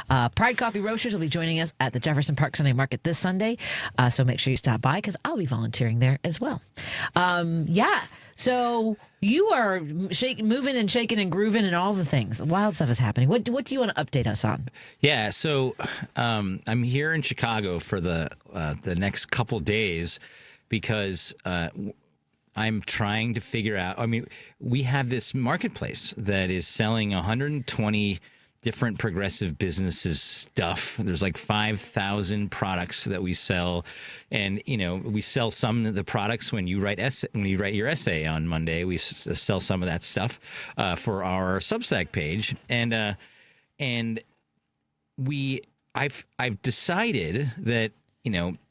Pride Coffee Roasters will be joining us at the Jefferson Park Sunday Market this Sunday. So make sure you stop by because I'll be volunteering there as well. So you are moving and shaking and grooving and all the things. Wild stuff is happening. What do you want to update us on? Yeah, so I'm here in Chicago for the next couple days because I'm trying to figure out. I mean, we have this marketplace that is selling 120 different progressive businesses stuff. There's like 5,000 products that we sell, and we sell some of the products when you write your essay on Monday. We sell some of that stuff for our Substack page, and I've decided that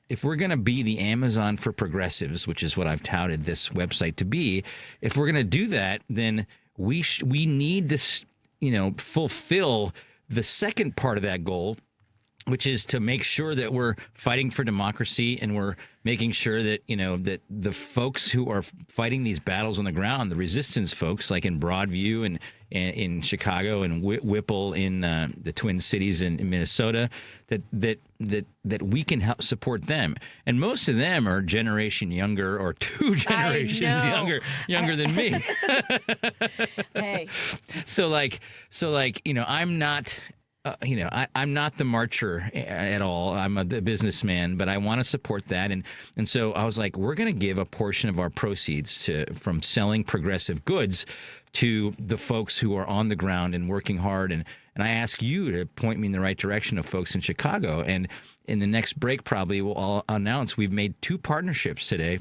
if we're going to be the Amazon for progressives, which is what I've touted this website to be, if we're going to do that, then we need to fulfill the second part of that goal, which is to make sure that we're fighting for democracy and we're making sure that, that the folks who are fighting these battles on the ground, the resistance folks like in Broadview and in Chicago and Whipple in the Twin Cities in Minnesota, that we can help support them. And most of them are a generation younger or two generations younger than me. Hey. So I'm not I'm not the marcher at all. I'm the businessman, but I want to support that. And so I was like, we're going to give a portion of our proceeds from selling progressive goods to the folks who are on the ground and working hard. And I ask you to point me in the right direction of folks in Chicago. And in the next break, probably we'll announce we've made 2 partnerships today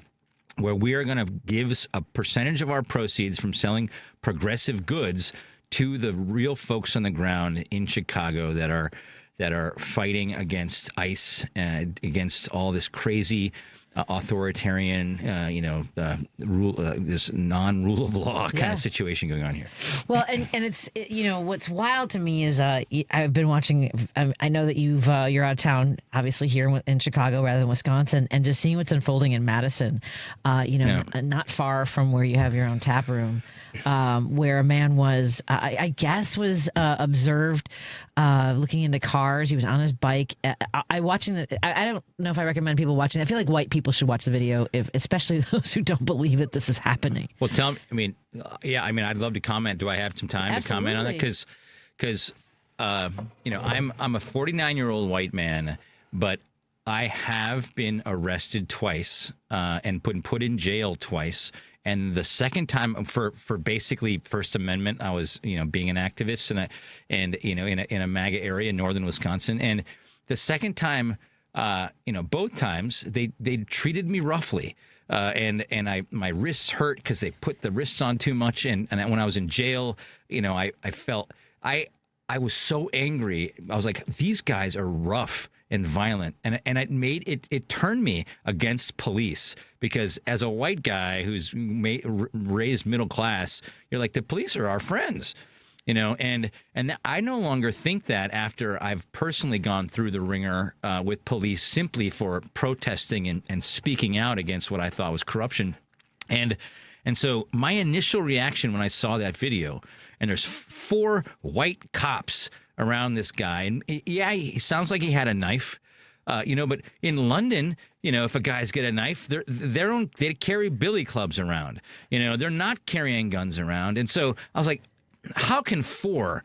where we are going to give a percentage of our proceeds from selling progressive goods to the real folks on the ground in Chicago that are fighting against ICE, against all this crazy authoritarian, this non-rule of law kind of situation going on here. Well, and it's what's wild to me is I've been watching. I know that you're out of town, obviously here in Chicago rather than Wisconsin, and just seeing what's unfolding in Madison. Not far from where you have your own tap room. Where a man was, I guess, observed looking into cars. He was on his bike. I don't know if I recommend people watching. I feel like white people should watch the video, especially those who don't believe that this is happening. Well, tell me. I'd love to comment. Do I have some time to comment on that? Because I'm a 49-year-old white man, but I have been arrested twice and put in jail twice. And the second time for basically First Amendment, I was being an activist and in a MAGA area in northern Wisconsin. And the second time, both times they treated me roughly, and my wrists hurt because they put the wrists on too much. And when I was in jail, I felt I was so angry. I was like, these guys are rough and violent, and it turned me against police, because as a white guy who's raised middle class, you're like, the police are our friends, and I no longer think that after I've personally gone through the ringer with police simply for protesting and speaking out against what I thought was corruption. And so my initial reaction when I saw that video, and there's 4 white cops around this guy, and he sounds like he had a knife, but in London, if a guy's got a knife, they carry billy clubs around, they're not carrying guns around. And so I was like, how can 4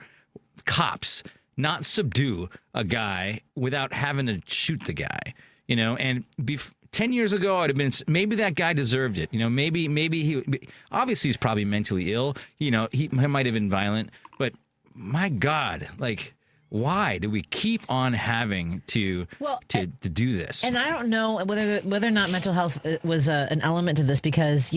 cops not subdue a guy without having to shoot the guy, and 10 years ago, I'd have been, maybe that guy deserved it. Maybe he, obviously he's probably mentally ill. He might have been violent, but my God, why do we keep on having to do this? And I don't know whether or not mental health was an element to this, because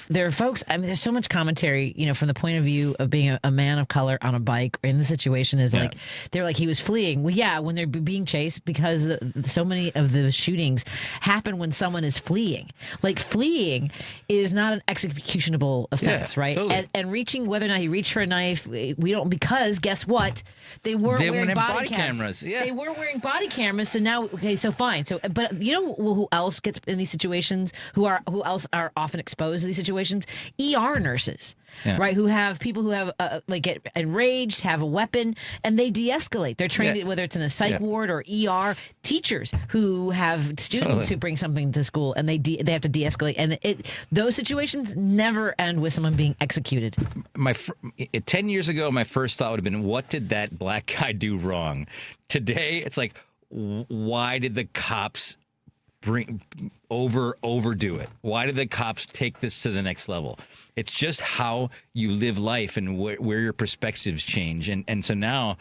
there are folks. I mean, there's so much commentary, from the point of view of being a man of color on a bike in the situation is like they're like he was fleeing. Well, yeah, when they're being chased, because so many of the shootings happen when someone is fleeing. Like, fleeing is not an executionable offense, right? Totally. And reaching, whether or not he reached for a knife, we don't, because guess what? They weren't wearing body cameras. Yeah. They weren't wearing body cameras. So now, okay, so fine. So, but you know who else gets in these situations? Who else are often exposed to these situations? ER nurses, right? Who have people who have like get enraged, have a weapon, and they de-escalate. They're trained whether it's in a psych ward or ER. Teachers who have students who bring something to school, and they have to de-escalate, and those situations never end with someone being executed. 10 years ago, my first thought would have been, what did that black guy do wrong? Today, it's like, why did the cops overdo it? Why did the cops take this to the next level? It's just how you live life and where your perspectives change. And so now,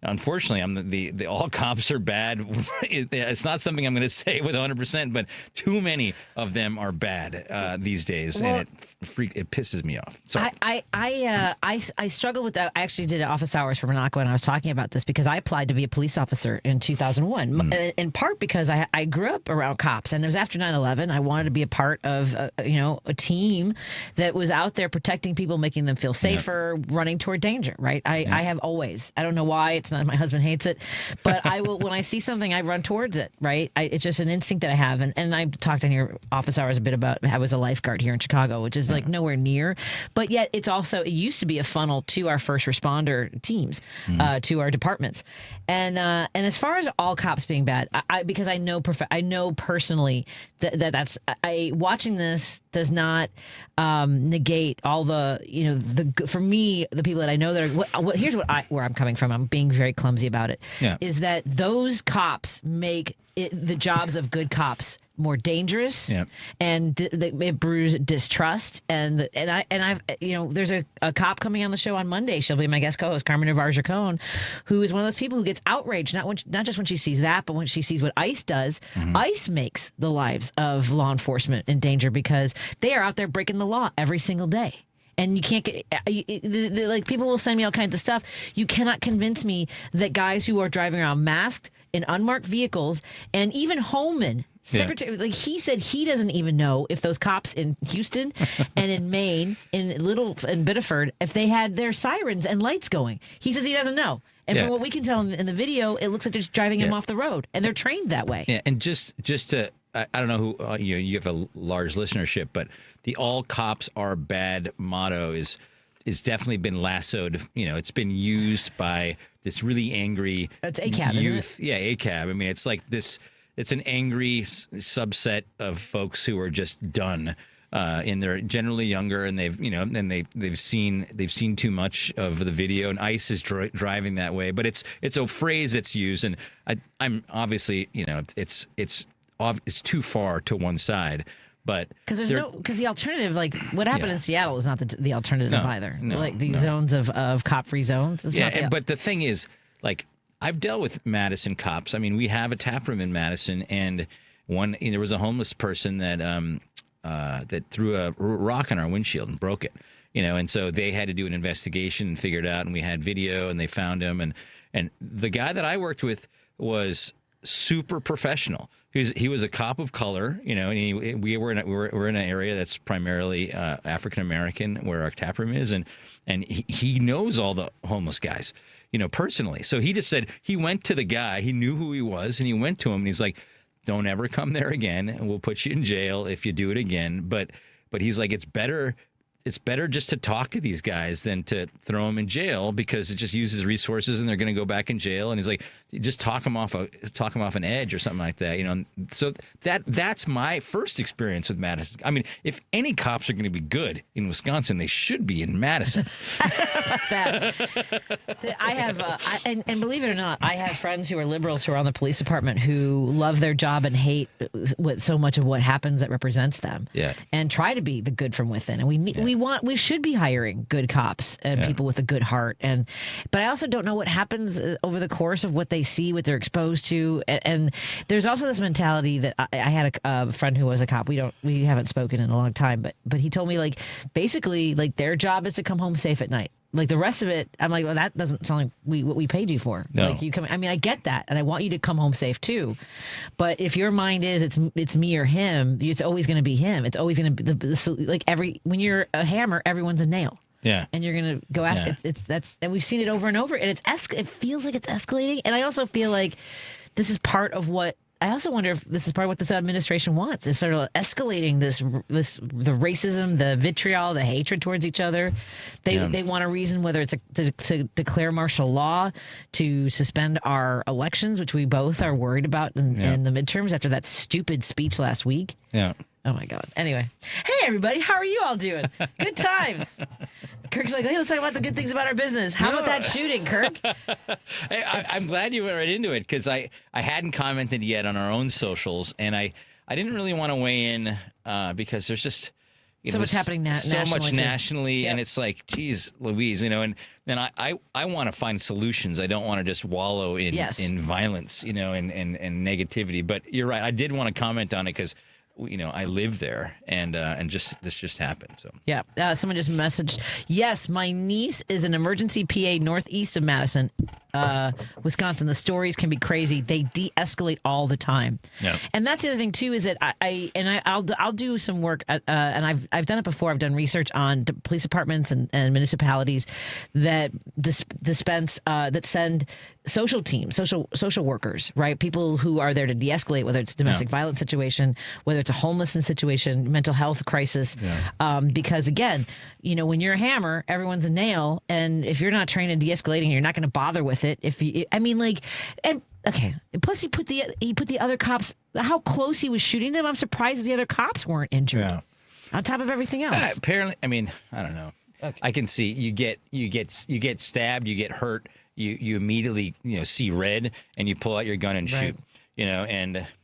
unfortunately, I'm the all cops are bad. It's not something I'm going to say with 100%, but too many of them are bad these days, and it pisses me off. So I struggle with that. I actually did office hours for Minocqua, and I was talking about this because I applied to be a police officer in 2001, in part because I grew up around cops, and it was after 9/11. I wanted to be a part of a team that was out there protecting people, making them feel safer, running toward danger. Right? I have always. I don't know why. It's not. My husband hates it, but I will. When I see something, I run towards it. Right? It's just an instinct that I have, and I talked in your office hours a bit about. I was a lifeguard here in Chicago, which is like nowhere near, but yet it used to be a funnel to our first responder teams, to our departments, and as far as all cops being bad, because I know personally that's watching this does not negate all the for me, the people that I know that are here's where I'm coming from. I'm being very clumsy about it. Is that those cops make the jobs of good cops more dangerous, and it brews distrust. And I've there's a cop coming on the show on Monday. She'll be my guest co-host, Carmen Navarre-Jacon, who is one of those people who gets outraged not just when she sees that, but when she sees what ICE does. ICE makes the lives of law enforcement in danger because they are out there breaking the law every single day. And you can't get like people will send me all kinds of stuff. You cannot convince me that guys who are driving around masked in unmarked vehicles, and even Holman, Secretary, like he said, he doesn't even know if those cops in Houston and in Maine, in Biddeford, if they had their sirens and lights going. He says he doesn't know. And from what we can tell in the video, it looks like they're just driving him off the road, and they're trained that way. Yeah, and just to, I don't know who you have a large listenership, but the "all cops are bad" motto is definitely been lassoed. It's been used by this really angry it's ACAB, youth. Isn't it? Yeah, ACAB. I mean, it's like this. It's an angry subset of folks who are just done. And they're generally younger, and they've seen too much of the video, and ICE is driving that way. But it's a phrase that's used, and I'm obviously it's too far to one side. But because the alternative, like what happened in Seattle, is not the alternative either. Like these zones of cop-free zones. But the thing is, like, I've dealt with Madison cops. I mean, we have a tap room in Madison, and there was a homeless person that threw a rock on our windshield and broke it. And so they had to do an investigation and figure it out, and we had video, and they found him, and the guy that I worked with was super professional. He was a cop of color, and we're in an area that's primarily African American, where our tap room is, and he knows all the homeless guys, personally. So he just said he went to the guy, he knew who he was, and he went to him, and he's like, "Don't ever come there again, and we'll put you in jail if you do it again." But he's like, it's better just to talk to these guys than to throw them in jail, because it just uses resources and they're going to go back in jail. And he's like, just talk them off an edge or something like that, So that's my first experience with Madison. I mean, if any cops are going to be good in Wisconsin, they should be in Madison. I have, and believe it or not, I have friends who are liberals who are on the police department who love their job and hate so much of what happens that represents them. And try to be the good from within. And we should be hiring good cops and people with a good heart. But I also don't know what happens over the course of what they see, what they're exposed to. And there's also this mentality that I had a friend who was a cop. We haven't spoken in a long time, but he told me, like, basically, like, their job is to come home safe at night. Like, the rest of it, I'm like, well, that doesn't sound like what we paid you for. No. Like, I get that, and I want you to come home safe too. But if your mind is it's me or him, it's always going to be him. It's always going to be like when you're a hammer, everyone's a nail. Yeah. And you're going to go after and we've seen it over and over, and it feels like it's escalating. And I also feel like this is part of what I also wonder if this is part of what this administration wants, is sort of escalating the racism, the vitriol, the hatred towards each other. They want a reason, whether it's to declare martial law, to suspend our elections, which we both are worried about in the midterms after that stupid speech last week. Yeah. Oh, my God. Anyway. Hey, everybody. How are you all doing? Good times. Kirk's like, hey, let's talk about the good things about our business. How about that shooting, Kirk? Hey, I'm glad you went right into it, because I hadn't commented yet on our own socials, and I didn't really want to weigh in because there's just so much happening nationally. So much nationally, and it's like, geez, Louise, and I want to find solutions. I don't want to just wallow in violence, and negativity. But you're right. I did want to comment on it because I live there, and this just happened. So yeah, someone just messaged. Yes, my niece is an emergency PA northeast of Madison, Wisconsin. The stories can be crazy. They de-escalate all the time. Yeah, and that's the other thing too, is that I'll do some work, and I've done it before. I've done research on police departments and municipalities that dispense that send social teams, social workers, right? People who are there to de-escalate, whether it's a domestic violence situation, whether it's a homelessness situation, mental health crisis. Yeah. Because again, when you're a hammer, everyone's a nail, and if you're not trained in de-escalating, you're not going to bother with it. Plus he put the other cops. How close he was shooting them, I'm surprised the other cops weren't injured. Yeah. On top of everything else. Apparently, I don't know. Okay. I can see you get stabbed, you get hurt. You immediately see red, and you pull out your gun and shoot.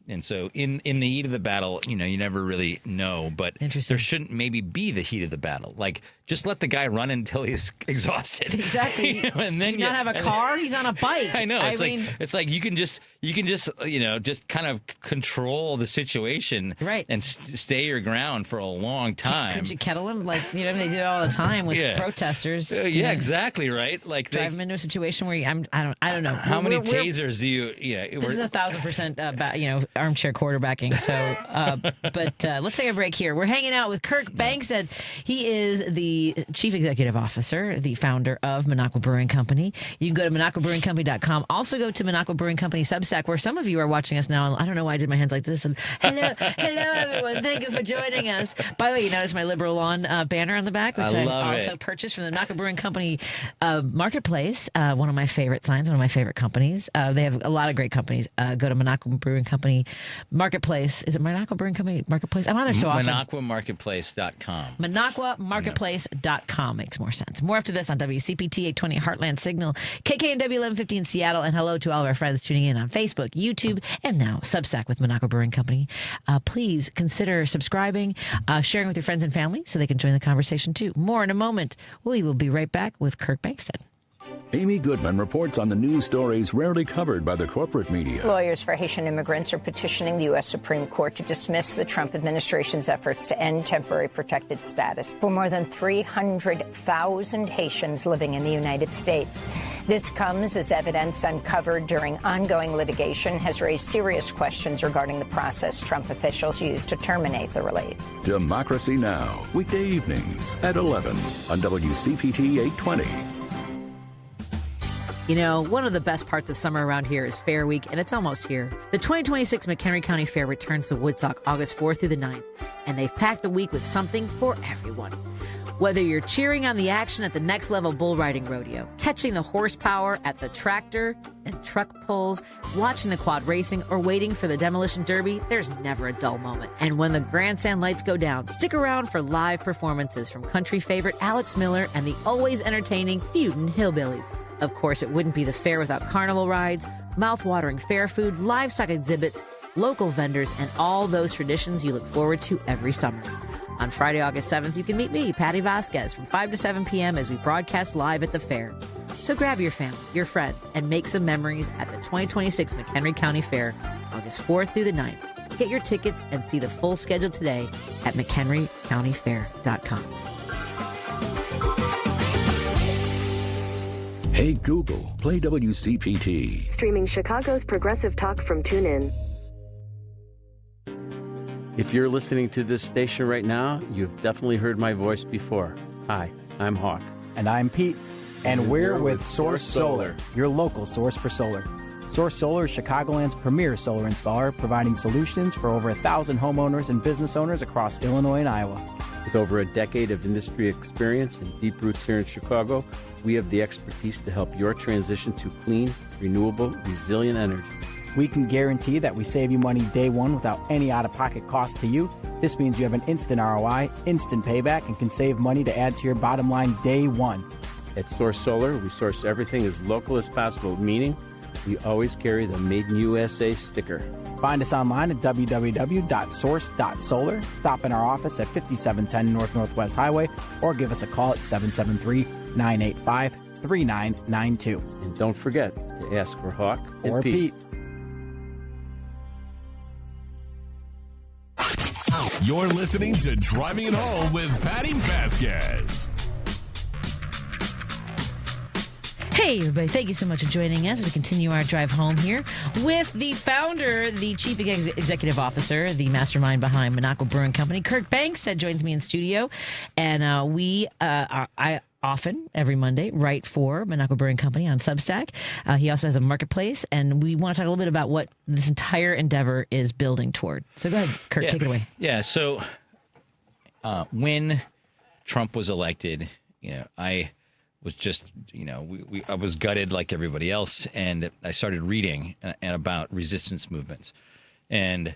And so in the heat of the battle, you never really know, but there shouldn't maybe be the heat of the battle. Like, just let the guy run until he's exhausted. Exactly. And then do you not have a car? He's on a bike. I know. It's like you can just just kind of control the situation, right? And stay your ground for a long time. Could you kettle him like they do it all the time with protesters? Exactly right. Like drive them into a situation where I don't know. How many tasers do you? This is 1,000% armchair quarterbacking. So, but let's take a break here. We're hanging out with Kirk Bangstead. He is the Chief Executive Officer, the founder of Minocqua Brewing Company. You can go to MinocquaBrewingCompany.com. Also go to Minocqua Brewing Company Substack, where some of you are watching us now. I don't know why I did my hands like this. And hello everyone. Thank you for joining us. By the way, you notice my Liberal Lawn banner on the back, which I also purchased from the Minocqua Brewing Company Marketplace. One of my favorite signs, one of my favorite companies. They have a lot of great companies. Go to Minocqua Brewing Company Marketplace. Is it Minocqua Brewing Company Marketplace? I'm on there so often. MinocquaMarketplace.com. MinocquaMarketplace.com makes more sense. More after this on WCPT 820 Heartland Signal, KKNW 1150 in Seattle, and hello to all of our friends tuning in on Facebook, YouTube, and now Substack with Minocqua Brewing Company. Please consider subscribing, sharing with your friends and family so they can join the conversation too. More in a moment. We will be right back with Kirk Bangstead. Amy Goodman reports on the news stories rarely covered by the corporate media. Lawyers for Haitian immigrants are petitioning the U.S. Supreme Court to dismiss the Trump administration's efforts to end temporary protected status for more than 300,000 Haitians living in the United States. This comes as evidence uncovered during ongoing litigation has raised serious questions regarding the process Trump officials used to terminate the relief. Democracy Now!, weekday evenings at 11 on WCPT 820. One of the best parts of summer around here is Fair Week, and it's almost here. The 2026 McHenry County Fair returns to Woodstock August 4th through the 9th, and they've packed the week with something for everyone. Whether you're cheering on the action at the Next Level Bull Riding Rodeo, catching the horsepower at the tractor and truck pulls, watching the quad racing, or waiting for the Demolition Derby, there's never a dull moment. And when the grandstand lights go down, stick around for live performances from country favorite Alex Miller and the always entertaining Feudin' Hillbillies. Of course, it wouldn't be the fair without carnival rides, mouth-watering fair food, livestock exhibits, local vendors, and all those traditions you look forward to every summer. On Friday, August 7th, you can meet me, Patti Vasquez, from 5 to 7 p.m. as we broadcast live at the fair. So grab your family, your friends, and make some memories at the 2026 McHenry County Fair, August 4th through the 9th. Get your tickets and see the full schedule today at McHenryCountyFair.com. Hey Google, play WCPT. Streaming Chicago's progressive talk from TuneIn. If you're listening to this station right now, you've definitely heard my voice before. Hi, I'm Hawk. And I'm Pete. And we're with Source Solar, your local source for solar. Source Solar is Chicagoland's premier solar installer, providing solutions for over 1,000 homeowners and business owners across Illinois and Iowa. With over a decade of industry experience and deep roots here in Chicago, we have the expertise to help your transition to clean, renewable, resilient energy. We can guarantee that we save you money day one without any out-of-pocket cost to you. This means you have an instant ROI, instant payback, and can save money to add to your bottom line day one. At Source Solar, we source everything as local as possible, meaning we always carry the Made in USA sticker. Find us online at www.source.solar. Stop in our office at 5710 North Northwest Highway or give us a call at 773-985-3992. And don't forget to ask for Hawk or and Pete. You're listening to Driving It Home with Patti Vasquez. Hey, everybody. Thank you so much for joining us as we continue our drive home here with the founder, the chief executive officer, the mastermind behind Minocqua Brewing Company, Kirk Banks, that joins me in studio. And I often, every Monday, write for Minocqua Brewing Company on Substack. He also has a marketplace, and we want to talk a little bit about what this entire endeavor is building toward. So go ahead, Kirk, take it away. Yeah, so when Trump was elected, I was just, I was gutted like everybody else, and I started reading and about resistance movements. And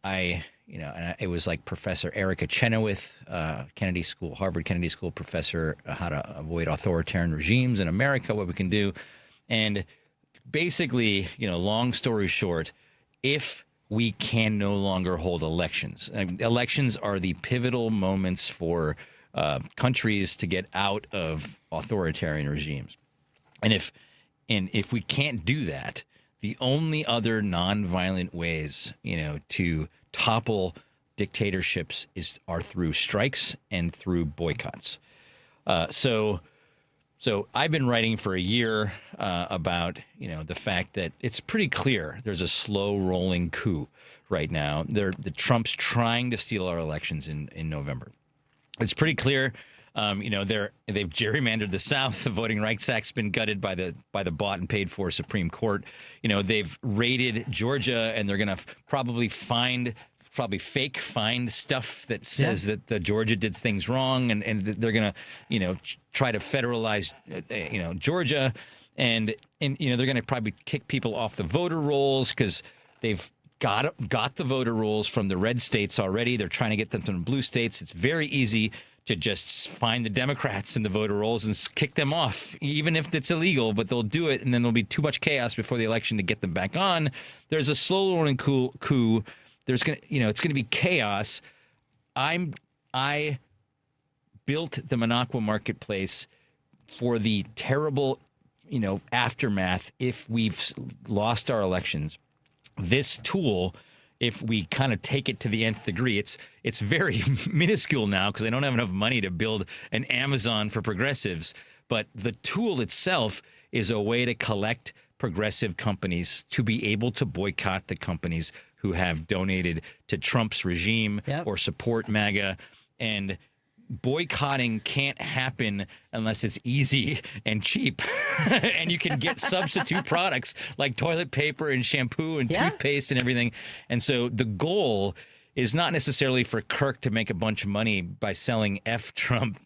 it was like Professor Erica Chenoweth, Kennedy School, Harvard Kennedy School professor, how to avoid authoritarian regimes in America, what we can do. And basically, long story short, if we can no longer hold elections, elections are the pivotal moments for countries to get out of authoritarian regimes. And if we can't do that, the only other nonviolent ways, to topple dictatorships are through strikes and through boycotts. So I've been writing for a year about, the fact that it's pretty clear there's a slow rolling coup right now. The Trump's trying to steal our elections in November. It's pretty clear. They've gerrymandered the South. The Voting Rights Act's been gutted by the bought and paid for Supreme Court. They've raided Georgia, and they're going to probably find stuff that says that the Georgia did things wrong, and they're going to try to federalize Georgia, and they're going to probably kick people off the voter rolls because they've got the voter rolls from the red states already. They're trying to get them from the blue states. It's very easy to just find the Democrats in the voter rolls and kick them off, even if it's illegal, but they'll do it, and then there'll be too much chaos before the election to get them back on. There's a slow rolling coup. There's it's gonna be chaos. I built the Minocqua marketplace for the terrible, aftermath if we've lost our elections. This tool, if we kind of take it to the nth degree, it's very minuscule now because I don't have enough money to build an Amazon for progressives. But the tool itself is a way to collect progressive companies to be able to boycott the companies who have donated to Trump's regime or support MAGA. And boycotting can't happen unless it's easy and cheap and you can get substitute products like toilet paper and shampoo and toothpaste and everything. And so the goal is not necessarily for Kirk to make a bunch of money by selling Trump,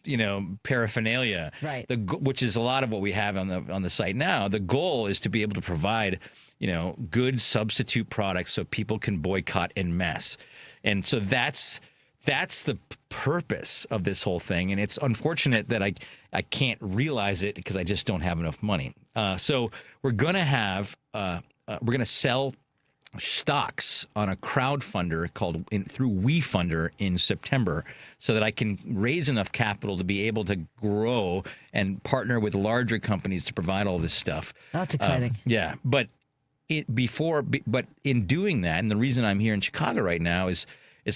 paraphernalia, right? Which is a lot of what we have on the site now. The goal is to be able to provide, good substitute products so people can boycott en masse. And so that's the purpose of this whole thing. And it's unfortunate that I can't realize it because I just don't have enough money. So we're going to sell stocks on a crowdfunder through WeFunder in September so that I can raise enough capital to be able to grow and partner with larger companies to provide all this stuff. That's exciting. But in doing that, and the reason I'm here in Chicago right now is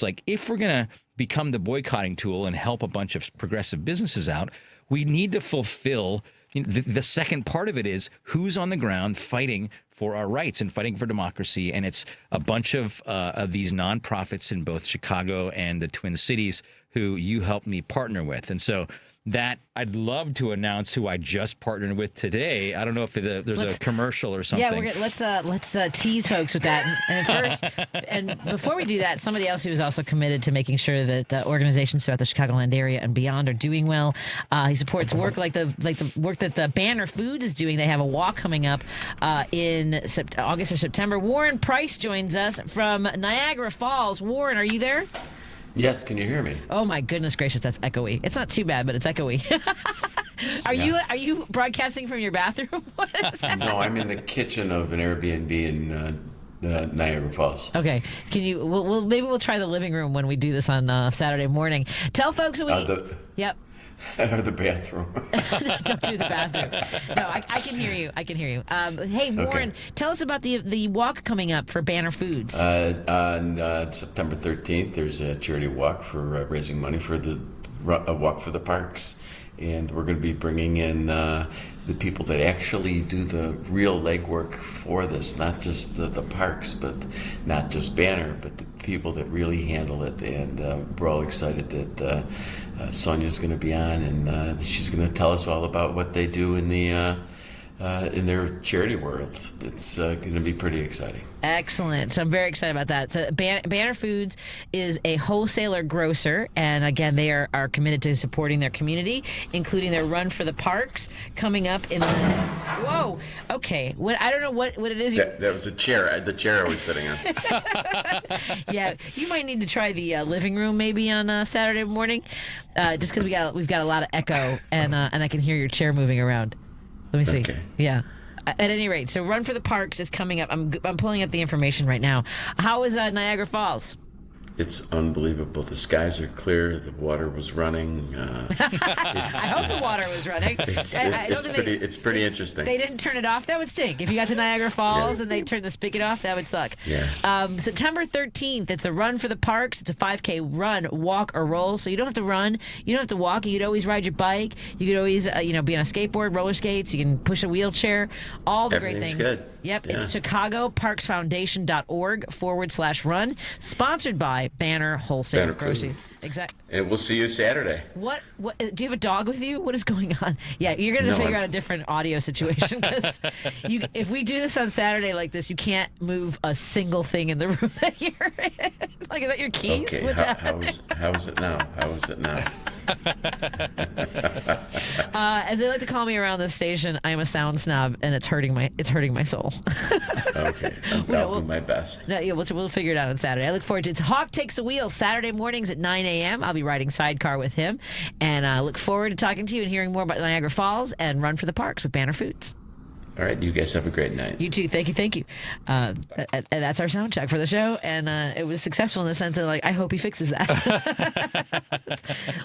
like, if we're going to become the boycotting tool and help a bunch of progressive businesses out, we need to fulfill the second part of it is who's on the ground fighting for our rights and fighting for democracy. And it's a bunch of these nonprofits in both Chicago and the Twin Cities who you helped me partner with. And so that I'd love to announce who I just partnered with today. I don't know if there's a commercial or something. Yeah, let's tease folks with that. And first, and before we do that, somebody else who is also committed to making sure that organizations throughout the Chicagoland area and beyond are doing well. He supports work like the work that the Banner Foods is doing. They have a walk coming up in August or September. Warren Price joins us from Niagara Falls. Warren, are you there? Yes, can you hear me? Oh my goodness gracious, that's echoey. It's not too bad, but it's echoey. Are you broadcasting from your bathroom? What is that? No, I'm in the kitchen of an Airbnb in Niagara Falls. Okay, can you? Maybe we'll try the living room when we do this on Saturday morning. Tell folks Yep. Or the bathroom. Don't do the bathroom. No, I can hear you. Hey, Warren, tell us about the walk coming up for Banner Foods. On September 13th, there's a charity walk for raising money for the Walk for the Parks. And we're going to be bringing in the people that actually do the real legwork for this, not just the parks, but not just Banner, but the people that really handle it. And we're all excited that Sonia's going to be on, and she's going to tell us all about what they do in their charity world. It's going to be pretty exciting. Excellent. So I'm very excited about that. So Banner Foods is a wholesaler grocer, and again, they are committed to supporting their community, including their Run for the Parks coming up in the... Whoa. Okay. I don't know what it is. That was a chair. The chair I was sitting on. Yeah. You might need to try the living room maybe on Saturday morning, just because we've got a lot of echo, and I can hear your chair moving around. Let me see. Okay. Yeah. At any rate, so Run for the Parks is coming up. I'm pulling up the information right now. How is Niagara Falls? It's unbelievable. The skies are clear. The water was running. I hope the water was running. It's pretty interesting. They didn't turn it off. That would stink. If you got to Niagara Falls and they turned the spigot off, that would suck. Yeah. September 13th, it's a Run for the Parks. It's a 5K run, walk, or roll. So you don't have to run. You don't have to walk. You could always ride your bike. You could always, be on a skateboard, roller skates. You can push a wheelchair. All the great things. Good. Yep. Yeah. It's ChicagoParksFoundation.org/run. Sponsored by Banner Wholesale Groceries. Exactly. And we'll see you Saturday. What? Do you have a dog with you? What is going on? Yeah, you're going to figure out a different audio situation because if we do this on Saturday like this, you can't move a single thing in the room that you're in. Like, is that your keys? Okay. What's happening? How is it now? As they like to call me around this station, I'm a sound snob, and it's hurting my soul. Okay, I'll do my best. No, yeah, we'll figure it out on Saturday. I look forward to it. It's Hawk Takes the Wheel, Saturday mornings at 9 a.m. I'll be riding sidecar with him, and I look forward to talking to you and hearing more about Niagara Falls and Run for the Parks with Banner Foods. All right, you guys have a great night. You too. Thank you. And that's our sound check for the show, and it was successful in the sense that, I hope he fixes that.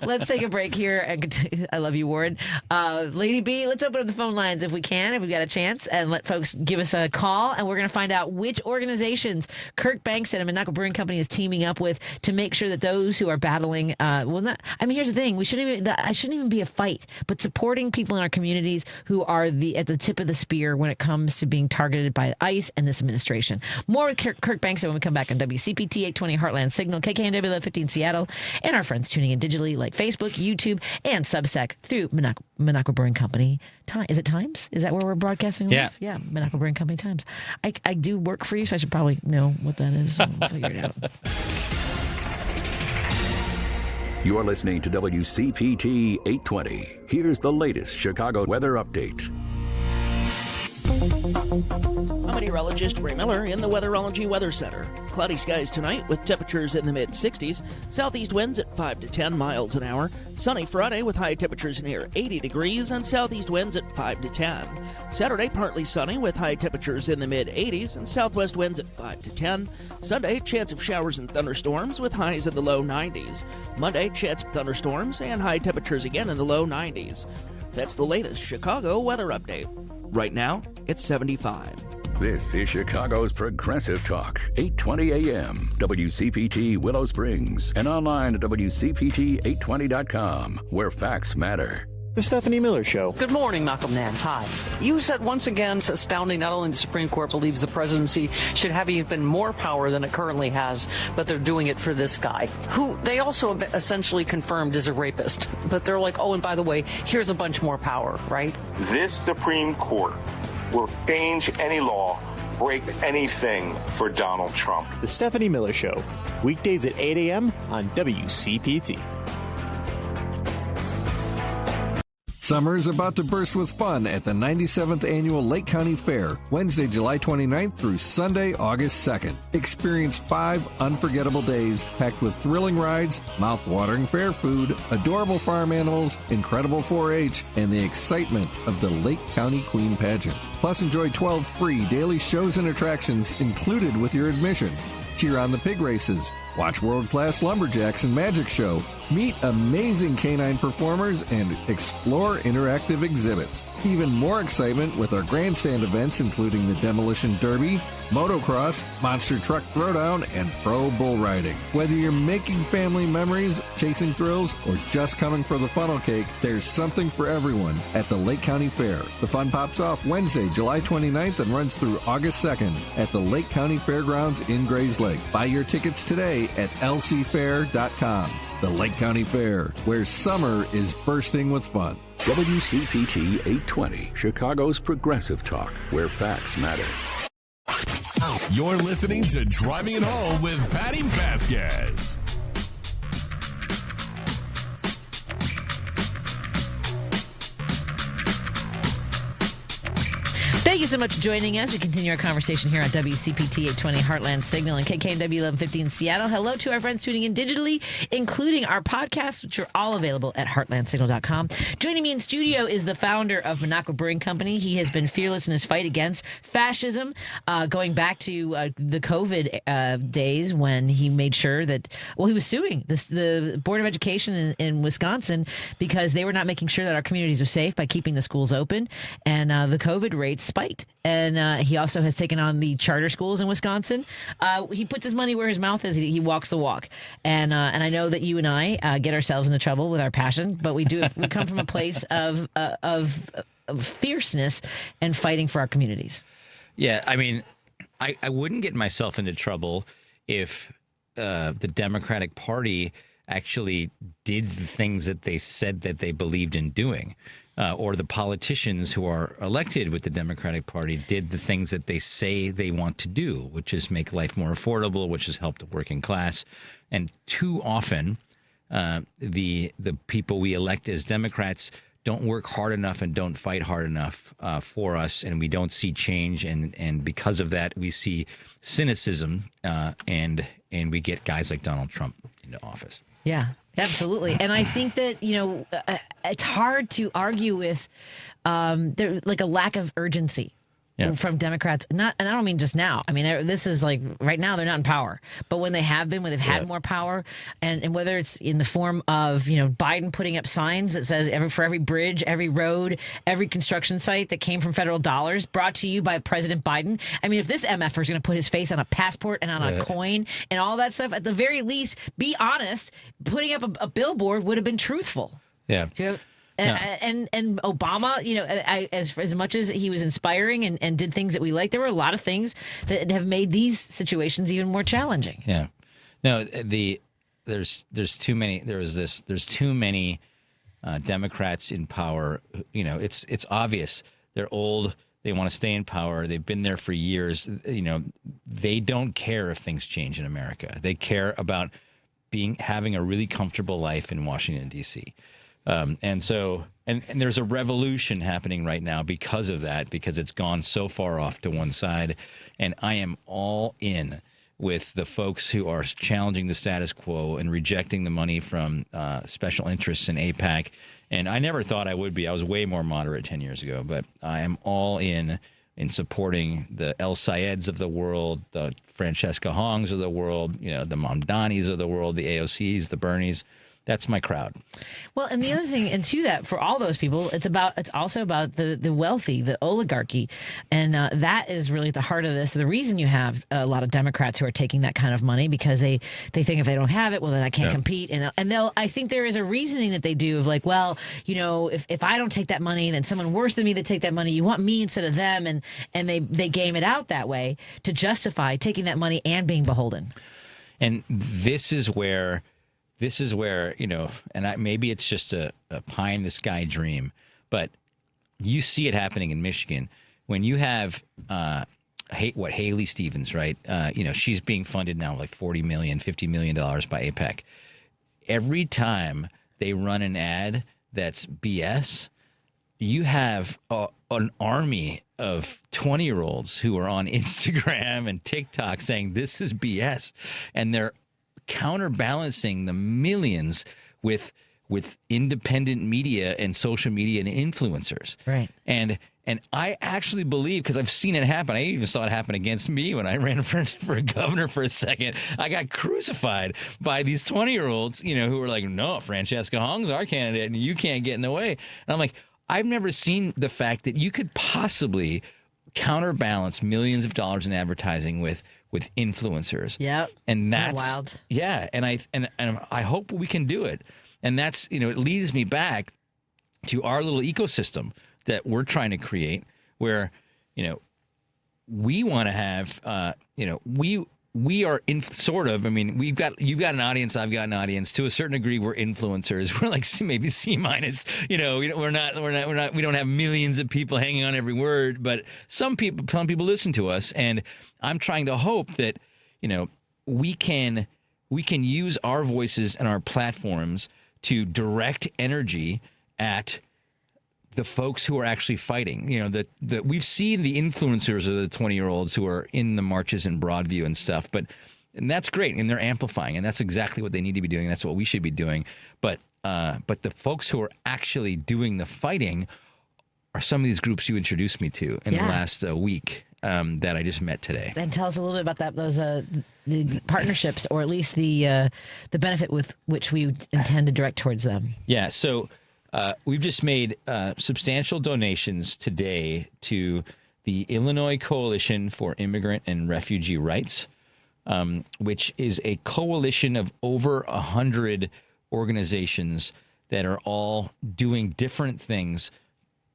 Let's take a break here, and I love you, Warren. Lady B, let's open up the phone lines if we can, if we've got a chance, and let folks give us a call, and we're going to find out which organizations Kirk Banks and Minocqua Brewing Company is teaming up with to make sure that those who are battling, here's the thing, I shouldn't even be a fight, but supporting people in our communities who are at the tip of the spear when it comes to being targeted by ICE and this administration. More with Kirk Banks when we come back on WCPT 820 Heartland Signal, KKNW 15 Seattle, and our friends tuning in digitally like Facebook, YouTube, and Substack through Minocqua Brewing Company. Is it Times? Is that where we're broadcasting? Yeah. Live? Yeah, Minocqua Brewing Company Times. I do work for you, so I should probably know what that is. So we'll figure it out. You're listening to WCPT 820. Here's the latest Chicago weather update. I'm meteorologist Ray Miller in the Weatherology Weather Center. Cloudy skies tonight with temperatures in the mid-60s. Southeast winds at 5 to 10 miles an hour. Sunny Friday with high temperatures near 80 degrees and southeast winds at 5 to 10. Saturday, partly sunny with high temperatures in the mid-80s and southwest winds at 5 to 10. Sunday, chance of showers and thunderstorms with highs in the low 90s. Monday, chance of thunderstorms and high temperatures again in the low 90s. That's the latest Chicago weather update. Right now, it's 75. This is Chicago's Progressive Talk, 820 AM, WCPT Willow Springs, and online at WCPT820.com, where facts matter. The Stephanie Miller Show. Good morning, Malcolm Nance. Hi. You said once again it's astounding not only the Supreme Court believes the presidency should have even more power than it currently has, but they're doing it for this guy, who they also essentially confirmed is a rapist. But they're like, oh, and by the way, here's a bunch more power, right? This Supreme Court will change any law, break anything for Donald Trump. The Stephanie Miller Show. Weekdays at 8 a.m. on WCPT. Summer is about to burst with fun at the 97th Annual Lake County Fair, Wednesday, July 29th through Sunday, August 2nd. Experience 5 unforgettable days packed with thrilling rides, mouth-watering fair food, adorable farm animals, incredible 4-H, and the excitement of the Lake County Queen Pageant. Plus, enjoy 12 free daily shows and attractions included with your admission. Cheer on the pig races, watch world-class lumberjacks and magic show, meet amazing canine performers, and explore interactive exhibits. Even more excitement with our grandstand events, including the Demolition Derby, motocross, monster truck throwdown, and pro bull riding. Whether you're making family memories, chasing thrills, or just coming for the funnel cake, there's something for everyone at the Lake County Fair. The fun pops off Wednesday, July 29th and runs through August 2nd at the Lake County Fairgrounds in Grays Lake. Buy your tickets today at lcfair.com. The Lake County Fair, where summer is bursting with fun. WCPT 820, Chicago's Progressive Talk, where facts matter. You're listening to Driving It Home with Patti Vasquez. Thank you so much for joining us. We continue our conversation here on WCPT 820 Heartland Signal and KKNW 1150 in Seattle. Hello to our friends tuning in digitally, including our podcasts, which are all available at heartlandsignal.com. Joining me in studio is the founder of Minocqua Brewing Company. He has been fearless in his fight against fascism, going back to the COVID days when he made sure that, well, he was suing the Board of Education in Wisconsin because they were not making sure that our communities were safe by keeping the schools open, and the COVID rates spiked. And he also has taken on the charter schools in Wisconsin. He puts his money where his mouth is. He walks the walk. And I know that you and I get ourselves into trouble with our passion, but we do. We come from a place of fierceness and fighting for our communities. Yeah, I mean, I wouldn't get myself into trouble if the Democratic Party actually did the things that they said that they believed in doing. Or the politicians who are elected with the Democratic Party did the things that they say they want to do, which is make life more affordable, which has helped the working class. And too often, the people we elect as Democrats don't work hard enough and don't fight hard enough for us, and we don't see change. And because of that, we see cynicism, and we get guys like Donald Trump into office. Yeah. Absolutely. And I think that, it's hard to argue with there like a lack of urgency from Democrats. And I don't mean just now. I mean, this is like right now they're not in power. But when they have been, when they've had more power, and whether it's in the form of, Biden putting up signs that says for every bridge, every road, every construction site that came from federal dollars brought to you by President Biden. I mean, if this MFer is going to put his face on a passport and on a coin and all that stuff, at the very least, be honest, putting up a billboard would have been truthful. Yeah. And Obama, as much as he was inspiring and did things that we liked, there were a lot of things that have made these situations even more challenging. Yeah. No, there's too many. There's too many Democrats in power. It's obvious. They're old. They want to stay in power. They've been there for years. They don't care if things change in America. They care about having a really comfortable life in Washington, D.C. And there's a revolution happening right now because of that, because it's gone so far off to one side. And I am all in with the folks who are challenging the status quo and rejecting the money from special interests in AIPAC. And I never thought I would be. I was way more moderate 10 years ago, but I am all in supporting the El Sayeds of the world, the Francesca Hongs of the world, the Mamdanis of the world, the AOCs, the Bernies, That's my crowd. Well, and the other thing, and to that, for all those people, it's also about the wealthy, the oligarchy, and that is really at the heart of this. The reason you have a lot of Democrats who are taking that kind of money because they think if they don't have it, well, then I can't compete, and they'll. I think there is a reasoning that they do of like, well, you know, if I don't take that money, then someone worse than me that take that money. You want me instead of them, and they game it out that way to justify taking that money and being beholden. And this is where, you know, and maybe it's just a pie in the sky dream, but you see it happening in Michigan when you have Haley Stevens, right? You know, she's being funded now like $40 million, $50 million by AIPAC. Every time they run an ad that's BS, you have an army of 20-year-olds who are on Instagram and TikTok saying this is BS, and they're counterbalancing the millions with independent media and social media and influencers. Right. And I actually believe, because I've seen it happen. I even saw it happen against me when I ran for governor for a second. I got crucified by these 20-year-olds, you know, who were like, no, Francesca Hong's our candidate and you can't get in the way. And I'm like, I've never seen the fact that you could possibly counterbalance millions of dollars in advertising with influencers. Yeah. And that's wild. Yeah. And I hope we can do it. And that's, you know, it leads me back to our little ecosystem that we're trying to create where, you know, we want to have, you know, we are in sort of, I mean, you've got an audience, I've got an audience. To a certain degree, we're influencers. We're like maybe C-, you know, we don't have millions of people hanging on every word, but some people listen to us. And I'm trying to hope that, you know, we can use our voices and our platforms to direct energy at the folks who are actually fighting. You know, that we've seen the influencers of the 20-year-olds who are in the marches in Broadview and stuff, and that's great, and they're amplifying, and that's exactly what they need to be doing. That's what we should be doing. But the folks who are actually doing the fighting are some of these groups you introduced me to in the last week that I just met today. And tell us a little bit about those the partnerships, or at least the benefit with which we intend to direct towards them. Yeah, so we've just made substantial donations today to the Illinois Coalition for Immigrant and Refugee Rights, which is a coalition of over 100 organizations that are all doing different things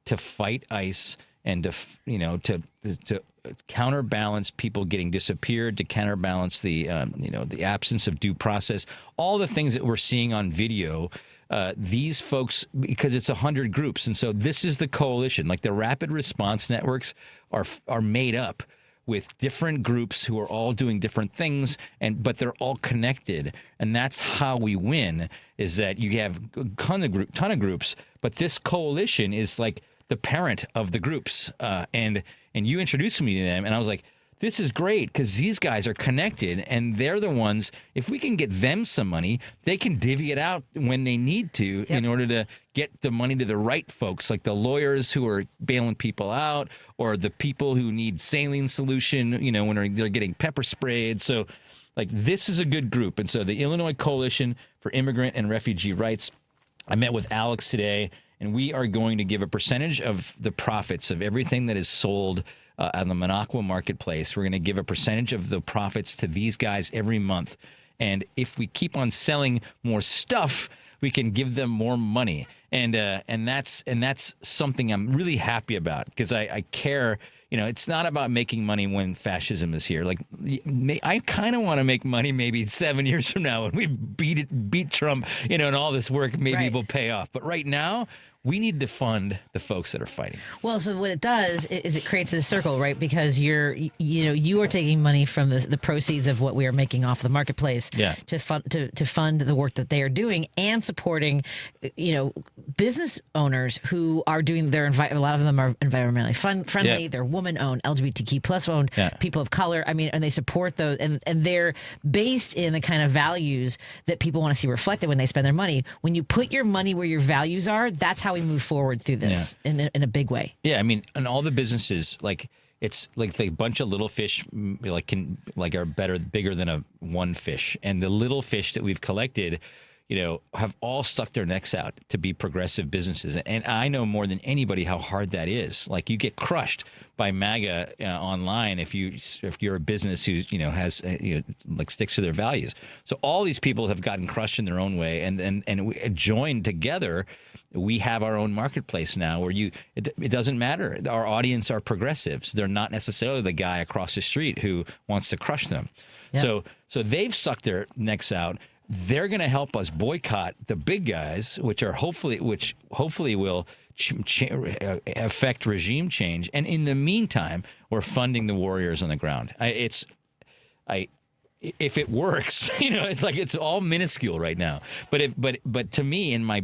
to fight ICE and to counterbalance people getting disappeared, to counterbalance the the absence of due process, all the things that we're seeing on video. These folks, because it's 100 groups, and so this is the coalition. Like the rapid response networks are made up with different groups who are all doing different things, but they're all connected, and that's how we win. Is that you have a ton of groups, but this coalition is like the parent of the groups, and you introduced me to them, and I was like, this is great because these guys are connected, and they're the ones, if we can get them some money, they can divvy it out when they need to in order to get the money to the right folks, like the lawyers who are bailing people out, or the people who need saline solution, when they're getting pepper sprayed. So like this is a good group. And so the Illinois Coalition for Immigrant and Refugee Rights, I met with Alex today, and we are going to give a percentage of the profits of everything that is sold on the Minocqua marketplace. We're going to give a percentage of the profits to these guys every month. And if we keep on selling more stuff, we can give them more money. And that's something I'm really happy about, because I care. It's not about making money when fascism is here. Like, I kind of want to make money maybe 7 years from now when we beat Trump, and all this work maybe will pay off. But right now, we need to fund the folks that are fighting. Well, so what it does is it creates a circle, right? Because you are taking money from the proceeds of what we are making off the marketplace to fund the work that they are doing, and supporting, business owners who are doing a lot of them are environmentally friendly. Yeah. They're woman-owned, LGBTQ plus owned, people of color. I mean, and they support those, and they're based in the kind of values that people want to see reflected when they spend their money. When you put your money where your values are, that's how we move forward through this in a big way. Yeah, I mean, and all the businesses, like, it's like a bunch of little fish are bigger than one fish, and the little fish that we've collected, have all stuck their necks out to be progressive businesses. And I know more than anybody how hard that is. Like, you get crushed by MAGA online if you're a business who has like sticks to their values. So all these people have gotten crushed in their own way, and we joined together. We have our own marketplace now where it doesn't matter. Our audience are progressives. They're not necessarily the guy across the street who wants to crush them. Yeah. So they've sucked their necks out. They're going to help us boycott the big guys, which hopefully will affect regime change. And in the meantime, we're funding the warriors on the ground. If it works, it's like it's all minuscule right now. But to me, in my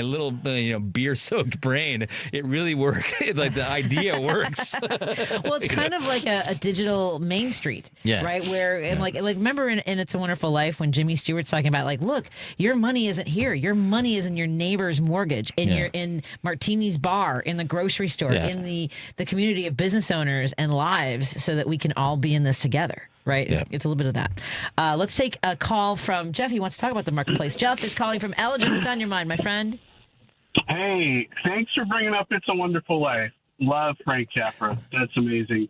little beer-soaked brain, it really works. Like, the idea works. Well, it's kind of like a digital Main Street, right? Where like remember in It's a Wonderful Life when Jimmy Stewart's talking about, like, look, your money isn't here. Your money is in your neighbor's mortgage, in Martini's bar, in the grocery store, in the community of business owners and lives, so that we can all be in this together. Right. It's a little bit of that. Let's take a call from Jeff. He wants to talk about the marketplace. Jeff is calling from Elgin. What's on your mind, my friend? Hey, thanks for bringing up It's a Wonderful Life. Love Frank Capra. That's amazing.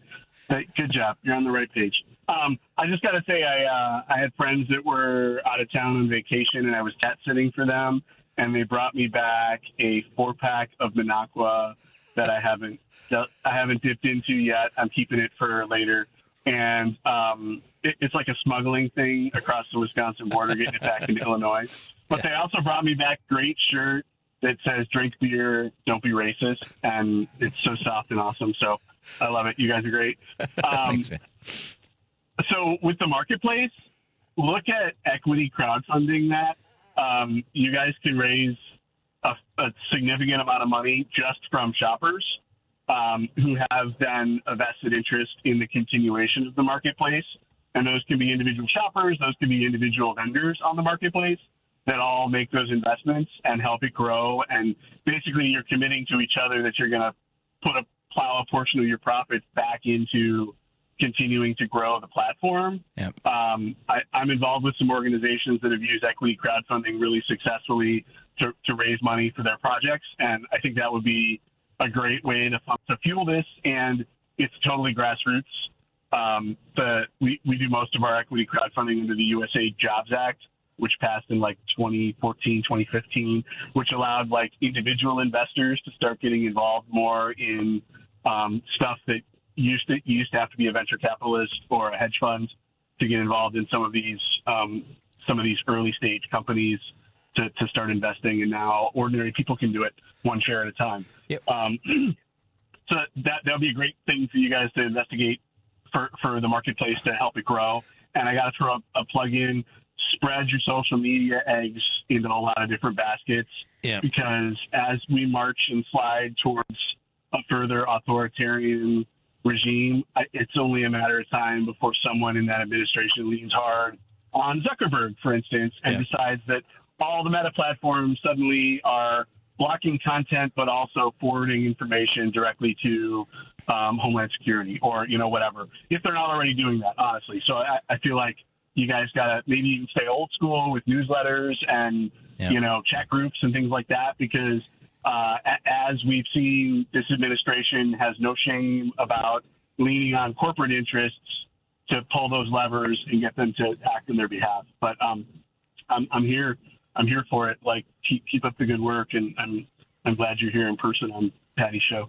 Good job. You're on the right page. I just got to say, I had friends that were out of town on vacation, and I was cat sitting for them, and they brought me back a 4-pack of Minocqua that I haven't dipped into yet. I'm keeping it for later. And it's like a smuggling thing across the Wisconsin border, getting it back into Illinois. But they also brought me back a great shirt that says "Drink beer, don't be racist," and it's so soft and awesome. So I love it. You guys are great. Thanks, man. So with the marketplace, look at equity crowdfunding. That you guys can raise a significant amount of money just from shoppers. Who have then a vested interest in the continuation of the marketplace. And those can be individual shoppers, those can be individual vendors on the marketplace that all make those investments and help it grow. And basically you're committing to each other that you're going to plow a portion of your profits back into continuing to grow the platform. Yep. I'm involved with some organizations that have used equity crowdfunding really successfully to raise money for their projects. And I think that would be a great way to fuel this, and it's totally grassroots. We do most of our equity crowdfunding under the USA Jobs Act, which passed in like 2014, 2015, which allowed like individual investors to start getting involved more in stuff that used to have to be a venture capitalist or a hedge fund to get involved in some of these early stage companies to start investing, and now ordinary people can do it one share at a time. Yep. So that'll be a great thing for you guys to investigate for the marketplace to help it grow. And I got to throw a plug in: spread your social media eggs into a lot of different baskets. Yeah. Because as we march and slide towards a further authoritarian regime, it's only a matter of time before someone in that administration leans hard on Zuckerberg, for instance, and decides that all the meta platforms suddenly are blocking content, but also forwarding information directly to Homeland Security or, whatever, if they're not already doing that, honestly. So I feel like you guys got to maybe even stay old school with newsletters and, chat groups and things like that, because as we've seen, this administration has no shame about leaning on corporate interests to pull those levers and get them to act on their behalf. But I'm here for it. Like, keep up the good work, and I'm glad you're here in person on Patty's show.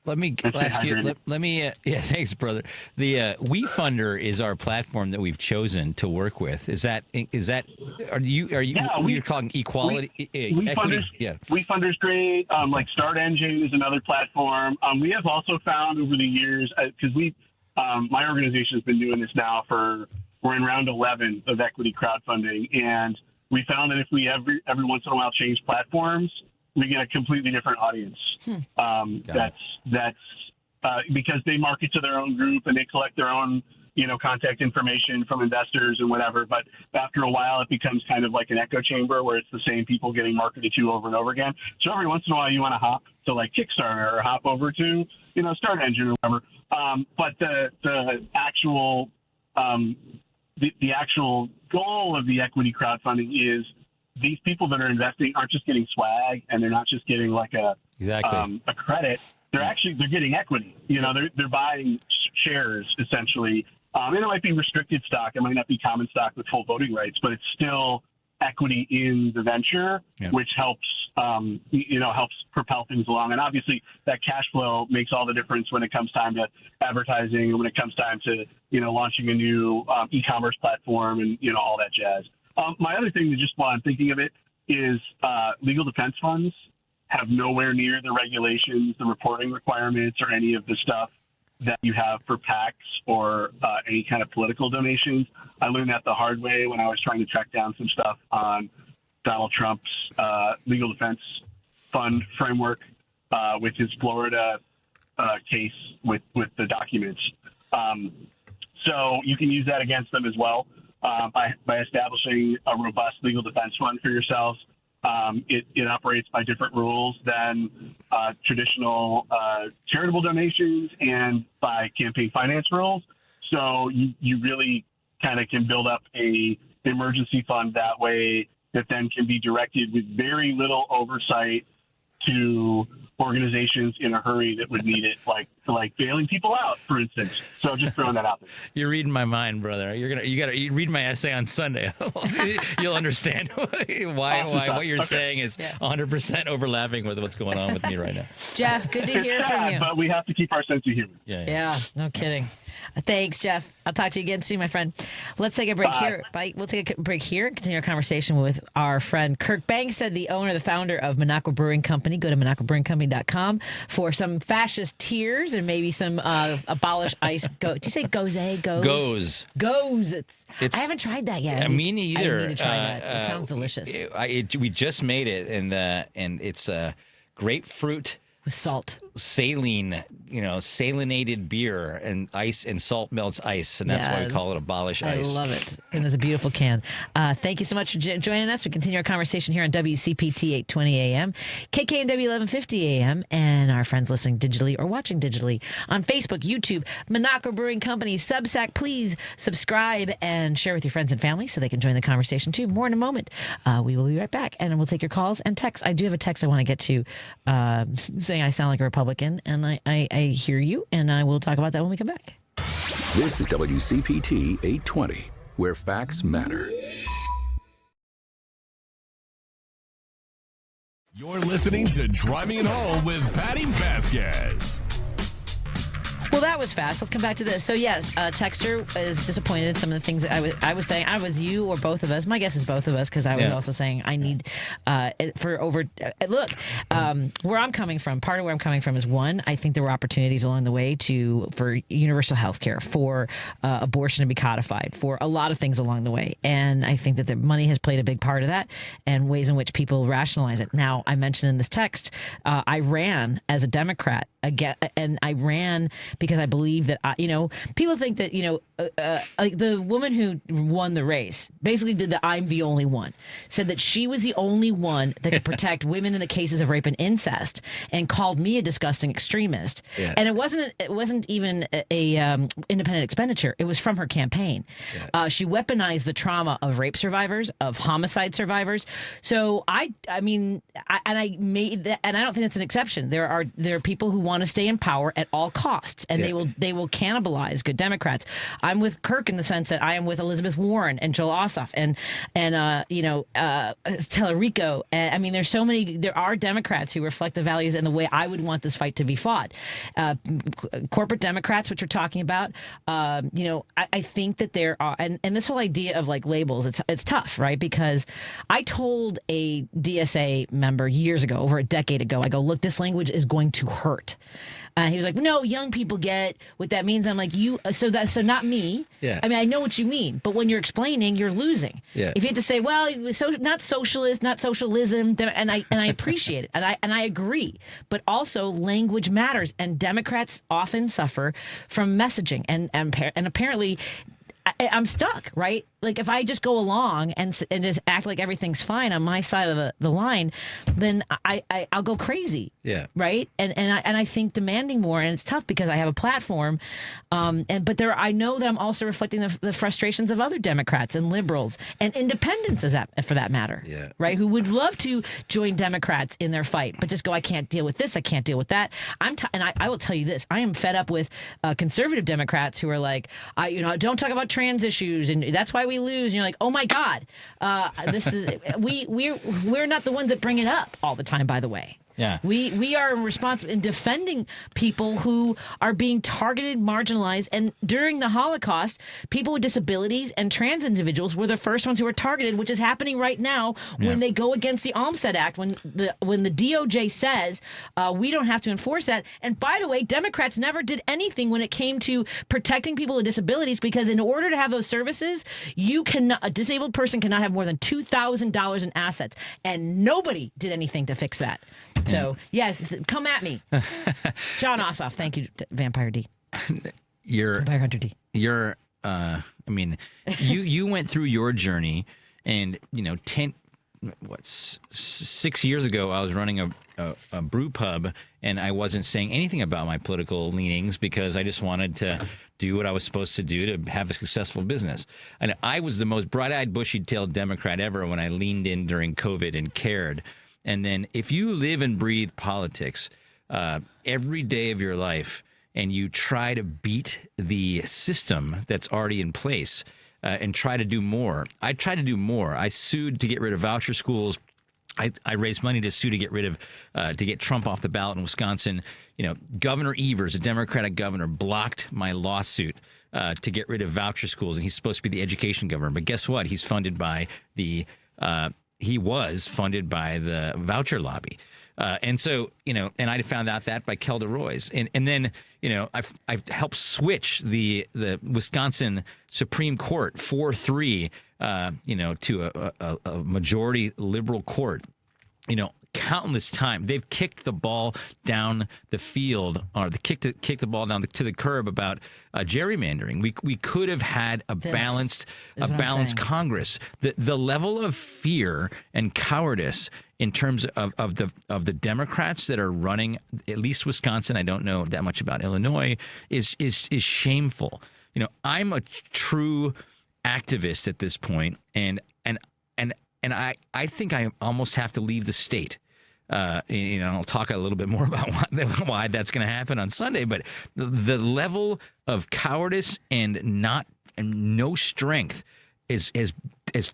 Let me ask you. Let me. Thanks, brother. The WeFunder is our platform that we've chosen to work with. Is that? Are you? Yeah, you're calling equality? Equity? Yeah. WeFunder's great. Like Start Engine is another platform. We have also found over the years, because my organization has been doing this now we're in round 11 of equity crowdfunding, and we found that if we every once in a while change platforms, we get a completely different audience. That's because they market to their own group and they collect their own, contact information from investors and whatever. But after a while, it becomes kind of like an echo chamber where it's the same people getting marketed to over and over again. So every once in a while, you want to hop to like Kickstarter or hop over to, Start Engine or whatever. But the actual goal of the equity crowdfunding is these people that are investing aren't just getting swag, and they're not just getting like a credit. They're getting equity. They're buying shares essentially. And it might be restricted stock. It might not be common stock with full voting rights, but it's still equity in the venture, which helps propel things along. And obviously that cash flow makes all the difference when it comes time to advertising and when it comes time to, launching a new e-commerce platform and, all that jazz. My other thing, just while I'm thinking of it, is legal defense funds have nowhere near the regulations, the reporting requirements, or any of the stuff that you have for PACs or any kind of political donations. I learned that the hard way when I was trying to track down some stuff on Donald Trump's legal defense fund framework with his Florida case with the documents. So you can use that against them as well by establishing a robust legal defense fund for yourselves. It operates by different rules than traditional charitable donations and by campaign finance rules. So you really kind of can build up a emergency fund that way that then can be directed with very little oversight to organizations in a hurry that would need it, like bailing people out, for instance. So just throwing that out there. You're reading my mind, brother. You read my essay on Sunday. You'll understand why what you're saying is 100% overlapping with what's going on with me right now. Jeff, good to hear from you. But we have to keep our sense of humor. Yeah, no kidding. Thanks, Jeff. I'll talk to you again soon, my friend. Let's take a break here. Bye. We'll take a break here and continue our conversation with our friend Kirk Bangstead, the owner, the founder of Minocqua Brewing Company. Go to MinocquaBrewingCompany.com for some fascist tears and maybe some abolish ice. Did you say goes? Goes. I haven't tried that yet. Me neither. I need to try that. It sounds delicious. We just made it, and it's grapefruit with salt, saline, salinated beer, and ice, and salt melts ice, and that's why we call it abolish ice. I love it, and it's a beautiful can. Thank you so much for joining us. We continue our conversation here on WCPT 820 AM, KKNW 1150 AM, and our friends listening digitally or watching digitally on Facebook, YouTube, Minocqua Brewing Company, Substack. Please subscribe and share with your friends and family so they can join the conversation too. More in a moment. We will be right back, and we'll take your calls and texts. I do have a text I want to get to saying I sound like a Republican, and I hear you, and I will talk about that when we come back. This is WCPT 820, where facts matter. You're listening to Driving It Home with Patti Vasquez. Well, that was fast. Let's come back to this. So, yes, Texter is disappointed in some of the things that I was saying. I was you or both of us. My guess is both of us, because I was also saying I need look, where I'm coming from, part of where I'm coming from is, one, I think there were opportunities along the way for universal health care, for abortion to be codified, for a lot of things along the way. And I think that the money has played a big part of that and ways in which people rationalize it. Now, I mentioned in this text, I ran as a Democrat again, and I ran because I believe that, people think that, like the woman who won the race basically did the I'm the only one, said that she was the only one that could protect women in the cases of rape and incest, and called me a disgusting extremist. Yeah. And it wasn't even a independent expenditure. It was from her campaign. Yeah. She weaponized the trauma of rape survivors, of homicide survivors. So I made that, and I don't think that's an exception. There are people who want to stay in power at all costs, and they will cannibalize good Democrats. I'm with Kirk in the sense that I am with Elizabeth Warren and Joel Ossoff and Tellerico. I mean, there's so many. There are Democrats who reflect the values and the way I would want this fight to be fought. Corporate Democrats, which we're talking about. I think that there are, and this whole idea of like labels, it's tough, right? Because I told a DSA member years ago, over a decade ago, I go, look, this language is going to hurt. He was like, no, young people get what that means. I'm like, so not me. Yeah. I mean, I know what you mean, but when you're explaining, you're losing. Yeah. If you have to say, well, not socialist, not socialism, and I appreciate it, and I agree, but also language matters, and Democrats often suffer from messaging, and apparently. I'm stuck, right? Like if I just go along and just act like everything's fine on my side of the line, then I'll go crazy. Yeah. Right. And I think demanding more, and it's tough because I have a platform, but I know that I'm also reflecting the frustrations of other Democrats and liberals and independents, for that matter. Yeah. Right. Who would love to join Democrats in their fight, but just go, I can't deal with this. I can't deal with that. And I will tell you this. I am fed up with conservative Democrats who are like, don't talk about trans issues, and that's why we lose. And you're like, oh my God, this is we're not the ones that bring it up all the time. By the way. Yeah. We are responsible in defending people who are being targeted, marginalized, and during the Holocaust, people with disabilities and trans individuals were the first ones who were targeted, which is happening right now when they go against the Olmstead Act, when the DOJ says we don't have to enforce that. And by the way, Democrats never did anything when it came to protecting people with disabilities, because in order to have those services, a disabled person cannot have more than $2,000 in assets, and nobody did anything to fix that. So, yes, come at me. John Ossoff, thank you, Vampire D. Vampire Hunter D. You went through your journey, and, 6 years ago, I was running a brew pub, and I wasn't saying anything about my political leanings because I just wanted to do what I was supposed to do to have a successful business. And I was the most bright-eyed, bushy-tailed Democrat ever when I leaned in during COVID and cared. And then if you live and breathe politics every day of your life and you try to beat the system that's already in place and try to do more. I tried to do more. I sued to get rid of voucher schools. I raised money to sue to get rid of to get Trump off the ballot in Wisconsin. Governor Evers, a Democratic governor, blocked my lawsuit to get rid of voucher schools, and he's supposed to be the education governor. But guess what? He's funded by he was funded by the voucher lobby. And so, and I found out that by Kelda Roy's. And then, I've helped switch the Wisconsin Supreme Court 4-3, to a majority liberal court, countless time. They've kicked the ball down the field, or kicked the ball down to the curb about gerrymandering. We could have had a balanced Congress. The level of fear and cowardice in terms of the Democrats that are running, at least Wisconsin, I don't know that much about Illinois, is shameful. I'm a true activist at this point, and I think I almost have to leave the state. I'll talk a little bit more about why that's going to happen on Sunday. But the level of cowardice and no strength has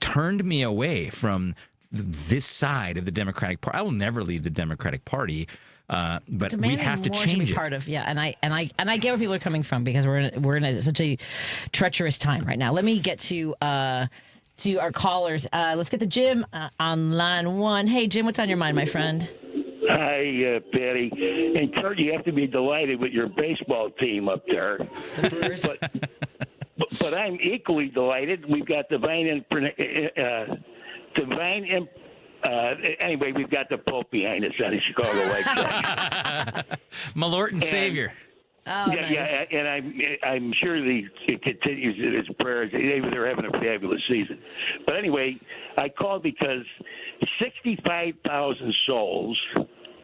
turned me away from this side of the Democratic Party. I will never leave the Democratic Party. But we have to change it. Part of, and I get where people are coming from, because we're in such a treacherous time right now. Let me get to our callers. Let's get to Jim on line 1. Hey, Jim, what's on your mind, my friend? Hi, Patty. And Kurt, you have to be delighted with your baseball team up there. But I'm equally delighted. We've got anyway, we've got the Pope behind us on the Chicago White Sox. Malort and Savior. Oh, yeah, nice. Yeah, and I'm sure it continues in his prayers. They're having a fabulous season. But anyway, I called because 65,000 souls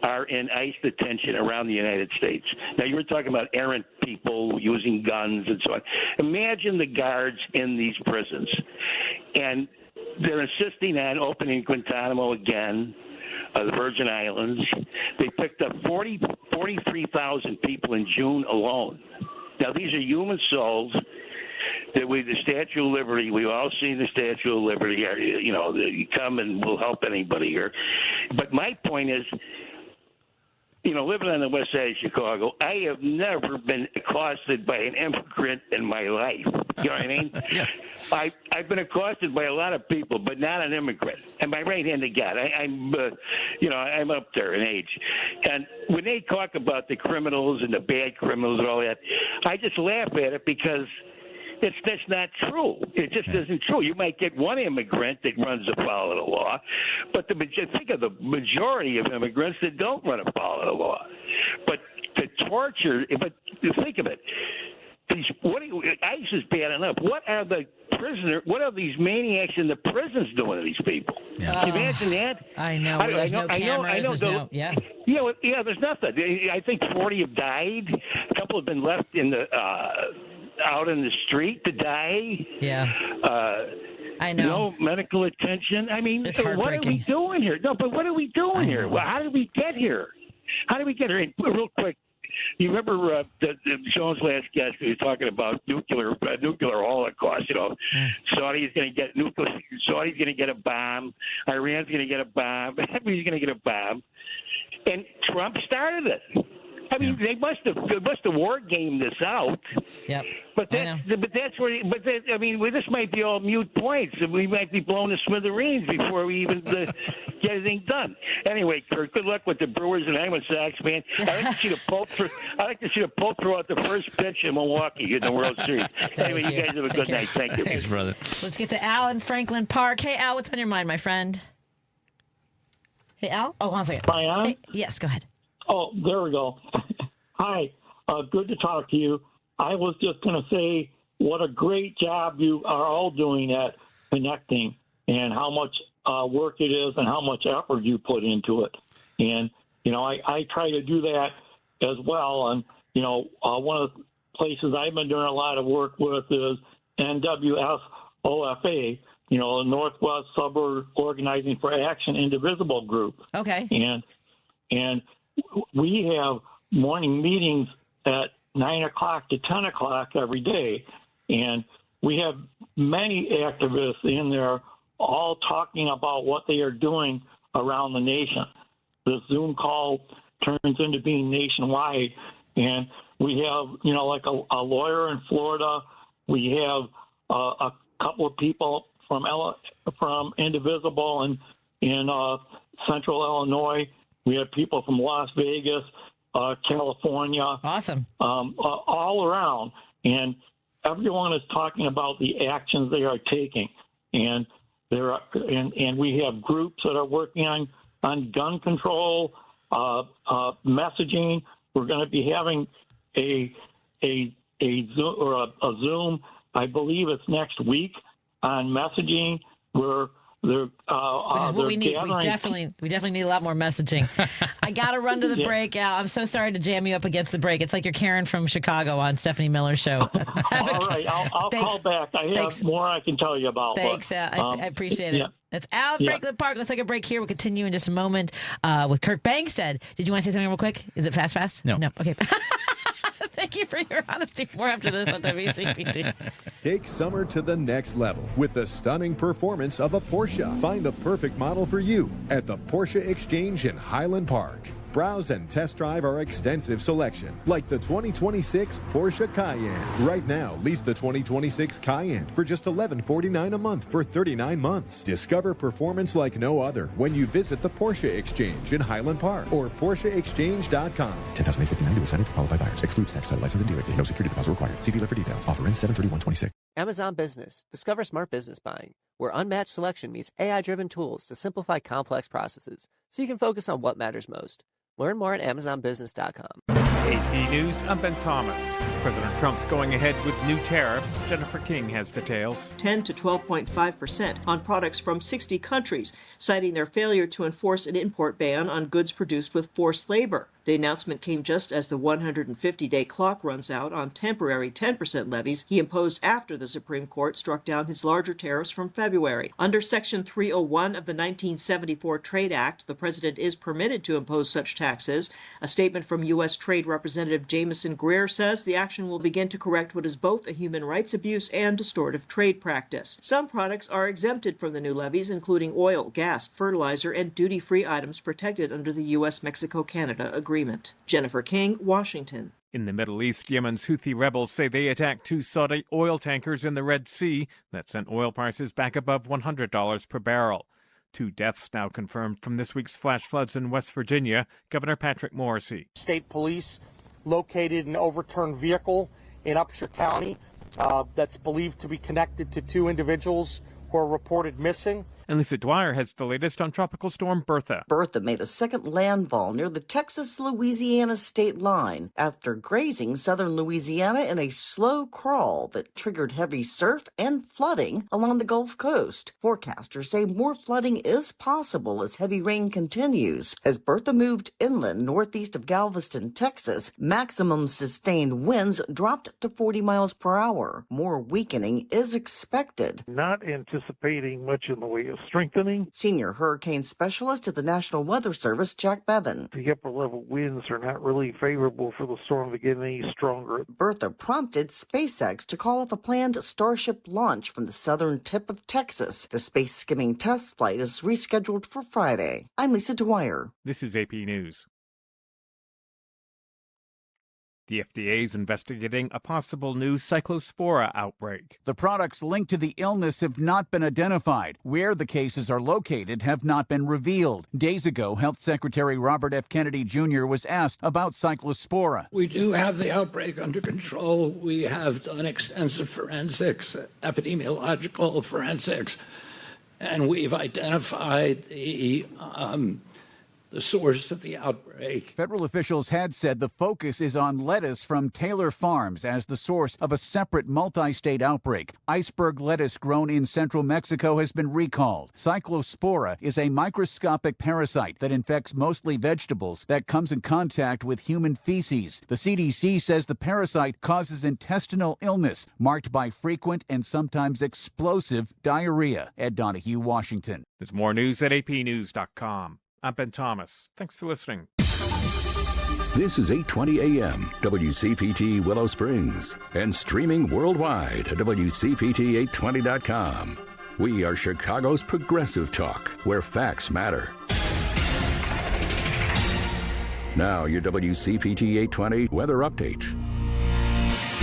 are in ICE detention around the United States. Now, you were talking about errant people using guns and so on. Imagine the guards in these prisons. And they're insisting on opening Guantanamo again, the Virgin Islands. They picked up 43,000 people in June alone. Now, these are human souls that the Statue of Liberty, we've all seen the Statue of Liberty. You come and we'll help anybody here. But my point is, living on the west side of Chicago, I have never been accosted by an immigrant in my life. You know what I mean? Yeah. I've been accosted by a lot of people, but not an immigrant. And my right-handed God, I'm up there in age. And when they talk about the criminals and the bad criminals and all that, I just laugh at it because that's not true. It just isn't true. You might get one immigrant that runs afoul of the law, but think of the majority of immigrants that don't run afoul of the law. But the torture, but think of it. ICE is bad enough. What are these maniacs in the prisons doing to these people? Yeah. Can you imagine that? I know. There's no cameras. Yeah. Yeah, there's nothing. I think 40 have died. A couple have been left in the out in the street to die. Yeah. I know. No medical attention. I mean, it's what are we doing here? No, but what are we doing here? Well, how did we get here? Hey, real quick, you remember Sean's last guest? He was talking about nuclear holocaust. Saudi's going to get Saudi's going to get a bomb. Iran's going to get a bomb. Everybody's going to get a bomb. And Trump started it. I mean, they must have war gamed this out. Yep. But that's where. I mean, this might be all mute points, and we might be blown to smithereens before we even get anything done. Anyway, Kurt, good luck with the Brewers and Diamond Sox, man. I'd like to see the Pope throw out the first pitch in Milwaukee in the World Series. Anyway, you guys have a good night. Thank you. Thanks, brother. Let's get to Al in Franklin Park. Hey, Al, what's on your mind, my friend? Hey, Al. Oh, 1 second. Am I on? Hey, yes, go ahead. Oh, there we go. Hi, good to talk to you. I was just going to say what a great job you are all doing at connecting and how much work it is and how much effort you put into it. And, I try to do that as well. And, one of the places I've been doing a lot of work with is NWSOFA, the Northwest Suburb Organizing for Action Indivisible Group. Okay. And we have morning meetings at 9 o'clock to 10 o'clock every day. And we have many activists in there all talking about what they are doing around the nation. The Zoom call turns into being nationwide. And we have, like a lawyer in Florida. We have a couple of people from Indivisible in Central Illinois. We have people from Las Vegas, California. Awesome. All around. And everyone is talking about the actions they are taking. And we have groups that are working on gun control, messaging. We're going to be having a Zoom, I believe it's next week, on messaging where which is what we need. We definitely need a lot more messaging. I got to run to the break, Al. I'm so sorry to jam you up against the break. It's like you're Karen from Chicago on Stephanie Miller's show. All right, I'll call back. I have more I can tell you about. Thanks, Al. I appreciate it. Yeah. That's Al in Franklin Park. Let's take a break here. We'll continue in just a moment with Kirk Bangstead. Did you want to say something real quick? Is it fast? No. Okay. Thank you for your honesty. More after this on WCPT. Take summer to the next level with the stunning performance of a Porsche. Find the perfect model for you at the Porsche Exchange in Highland Park. Browse and test drive our extensive selection, like the 2026 Porsche Cayenne. Right now, lease the 2026 Cayenne for just $1149 a month for 39 months. Discover performance like no other when you visit the Porsche Exchange in Highland Park or PorscheExchange.com. 10,859 to assignment for qualified buyers. Excludes tax title license and dealer fee. No security deposit required. See dealer for details. Offer ends 7/31/26. Amazon Business. Discover smart business buying, where unmatched selection meets AI-driven tools to simplify complex processes, so you can focus on what matters most. Learn more at AmazonBusiness.com. AP News, I'm Ben Thomas. President Trump's going ahead with new tariffs. Jennifer King has details. 10 to 12.5% on products from 60 countries, citing their failure to enforce an import ban on goods produced with forced labor. The announcement came just as the 150-day clock runs out on temporary 10% levies he imposed after the Supreme Court struck down his larger tariffs from February. Under Section 301 of the 1974 Trade Act, the president is permitted to impose such taxes. A statement from U.S. Trade Representative Jamison Greer says the action will begin to correct what is both a human rights abuse and distortive trade practice. Some products are exempted from the new levies, including oil, gas, fertilizer, and duty-free items protected under the U.S.-Mexico-Canada agreement. Jennifer King, Washington. In the Middle East, Yemen's Houthi rebels say they attacked 2 Saudi oil tankers in the Red Sea that sent oil prices back above $100 per barrel. 2 deaths now confirmed from this week's flash floods in West Virginia. Governor Patrick Morrisey. State police located an overturned vehicle in Upshur County that's believed to be connected to 2 individuals who are reported missing. And Lisa Dwyer has the latest on Tropical Storm Bertha. Bertha made a second landfall near the Texas-Louisiana state line after grazing southern Louisiana in a slow crawl that triggered heavy surf and flooding along the Gulf Coast. Forecasters say more flooding is possible as heavy rain continues. As Bertha moved inland northeast of Galveston, Texas, maximum sustained winds dropped to 40 miles per hour. More weakening is expected. Not anticipating much in the way of strengthening. Senior hurricane specialist at the National Weather Service, Jack Bevan. The upper level winds are not really favorable for the storm to get any stronger. Bertha prompted SpaceX to call off a planned Starship launch from the southern tip of Texas. The space skimming test flight is rescheduled for Friday. I'm Lisa Dwyer. This is AP News. The FDA is investigating a possible new cyclospora outbreak. The products linked to the illness have not been identified. Where the cases are located have not been revealed. Days ago, Health Secretary Robert F. Kennedy Jr. was asked about cyclospora. We do have the outbreak under control. We have done extensive forensics, epidemiological forensics, and we've identified the source of the outbreak. Federal officials had said the focus is on lettuce from Taylor Farms as the source of a separate multi-state outbreak. Iceberg lettuce grown in central Mexico has been recalled. Cyclospora is a microscopic parasite that infects mostly vegetables that comes in contact with human feces. The CDC says the parasite causes intestinal illness marked by frequent and sometimes explosive diarrhea. Ed Donahue, Washington. There's more news at apnews.com. I'm Ben Thomas. Thanks for listening. This is 820 AM, WCPT Willow Springs, and streaming worldwide at WCPT820.com. We are Chicago's progressive talk, where facts matter. Now, your WCPT 820 weather update.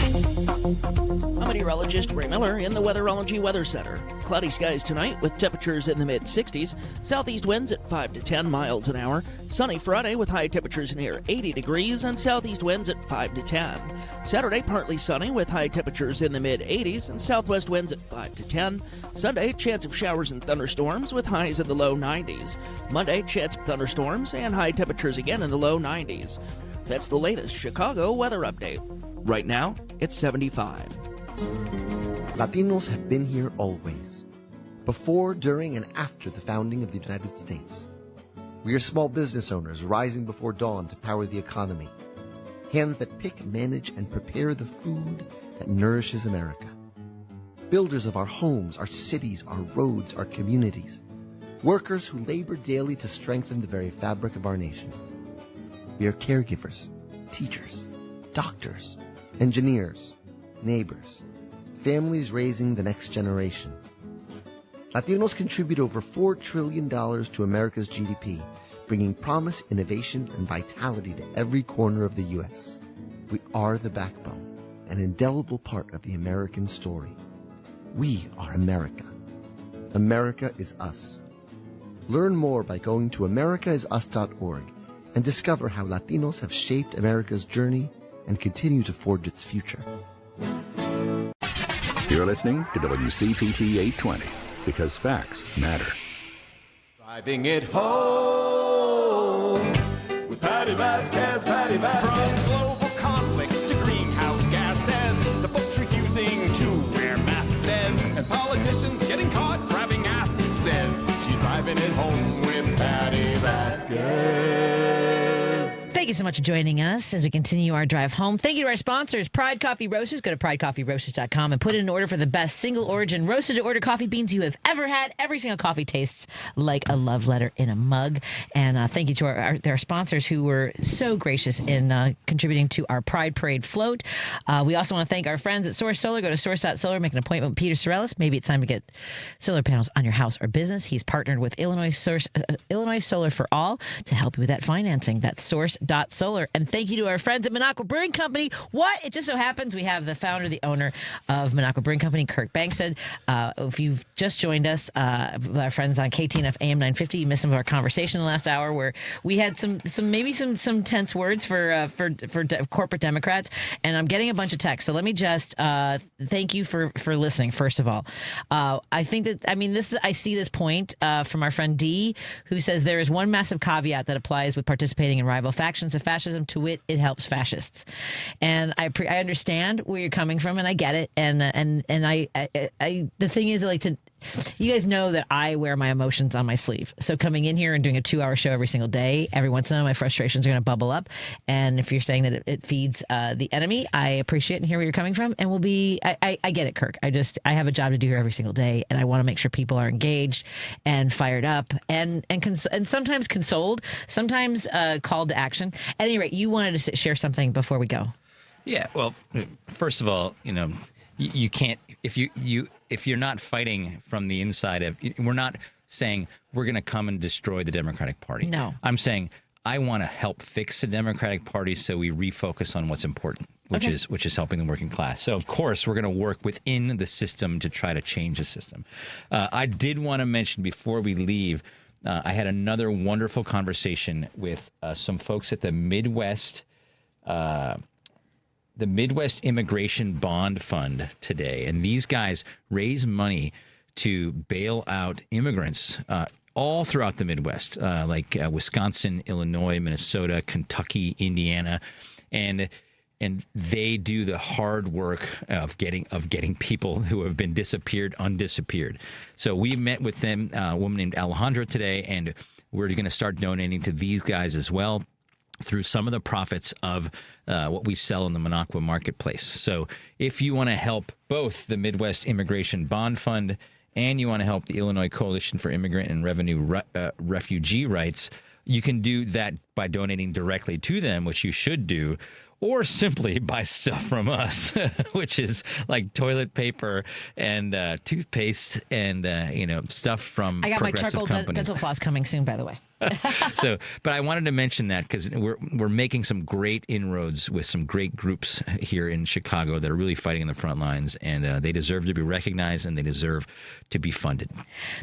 I'm meteorologist Ray Miller in the Weatherology Weather Center. Cloudy skies tonight with temperatures in the mid-60s. Southeast winds at 5 to 10 miles an hour. Sunny Friday with high temperatures near 80 degrees and southeast winds at 5 to 10. Saturday, partly sunny with high temperatures in the mid-80s and southwest winds at 5 to 10. Sunday, chance of showers and thunderstorms with highs in the low 90s. Monday, chance of thunderstorms and high temperatures again in the low 90s. That's the latest Chicago weather update. Right now, it's 75. Latinos have been here always, before, during, and after the founding of the United States. We are small business owners rising before dawn to power the economy, hands that pick, manage, and prepare the food that nourishes America. Builders of our homes, our cities, our roads, our communities. Workers who labor daily to strengthen the very fabric of our nation. We are caregivers, teachers, doctors, engineers, neighbors, families raising the next generation. Latinos contribute over $4 trillion to America's GDP, bringing promise, innovation, and vitality to every corner of the U.S. We are the backbone, an indelible part of the American story. We are America. America is us. Learn more by going to americaisus.org and discover how Latinos have shaped America's journey and continue to forge its future. You're listening to WCPT 820, because facts matter. Driving it home with Patti Vasquez, Patti Vasquez. From global conflicts to greenhouse gases, the folks refusing to wear masks says, and politicians getting caught grabbing asses says, she's driving it home with Patti Vasquez. Thank you so much for joining us as we continue our drive home. Thank you to our sponsors, Pride Coffee Roasters. Go to pridecoffeeroasters.com and put in an order for the best single origin roasted to order coffee beans you have ever had. Every single coffee tastes like a love letter in a mug. And thank you to our sponsors who were so gracious in contributing to our Pride Parade float. We also want to thank our friends at Source Solar. Go to source.solar, make an appointment with Peter Sorellis. Maybe it's time to get solar panels on your house or business. He's partnered with Illinois Solar for All to help you with that financing. That's source.solar. Solar. And thank you to our friends at Minocqua Brewing Company. What? It just so happens we have the founder, the owner of Minocqua Brewing Company, Kirk Bankstead. If you've just joined us, our friends on KTNF AM 950, you missed some of our conversation in the last hour where we had some tense words for corporate Democrats, and I'm getting a bunch of texts. So let me just thank you for listening. First of all, I think that I see this point from our friend D, who says there is one massive caveat that applies with participating in rival factions of fascism. To wit, it helps fascists. And I understand where you're coming from, and I get it. And I the thing is, you guys know that I wear my emotions on my sleeve. So coming in here and doing a 2-hour show every single day, every once in a while my frustrations are going to bubble up. And if you're saying that it feeds the enemy, I appreciate and hear where you're coming from. And I get it, Kirk. I have a job to do here every single day, and I want to make sure people are engaged and fired up and sometimes consoled, sometimes called to action. At any rate, you wanted to share something before we go. Yeah. Well, first of all, you can't if you're not fighting from the inside of. We're not saying we're going to come and destroy the Democratic Party. No, I'm saying I want to help fix the Democratic Party so we refocus on what's important, which is helping the working class. So of course we're going to work within the system to try to change the system. I did want to mention before we leave, I had another wonderful conversation with some folks at the Midwest. The Midwest Immigration Bond Fund today. And these guys raise money to bail out immigrants all throughout the Midwest, like Wisconsin, Illinois, Minnesota, Kentucky, Indiana. And they do the hard work of getting people who have been disappeared undisappeared. So we met with them, a woman named Alejandra today, and we're going to start donating to these guys as well through some of the profits of what we sell in the Minocqua marketplace. So if you want to help both the Midwest Immigration Bond Fund and you want to help the Illinois Coalition for Immigrant and Refugee Rights, you can do that by donating directly to them, which you should do, or simply buy stuff from us, which is like toilet paper and toothpaste and stuff from I got my progressive charcoal companies. dental floss coming soon, by the way. But I wanted to mention that because we're making some great inroads with some great groups here in Chicago that are really fighting in the front lines, and they deserve to be recognized and they deserve to be funded.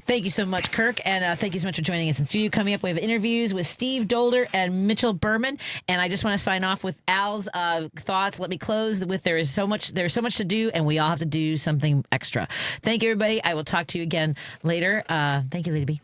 Thank you so much, Kirk, and thank you so much for joining us in studio. Coming up, we have interviews with Steve Dolder and Mitchell Berman, and I just want to sign off with Al's thoughts. Let me close with there's so much to do, and we all have to do something extra. Thank you, everybody. I will talk to you again later. Thank you, Lady B.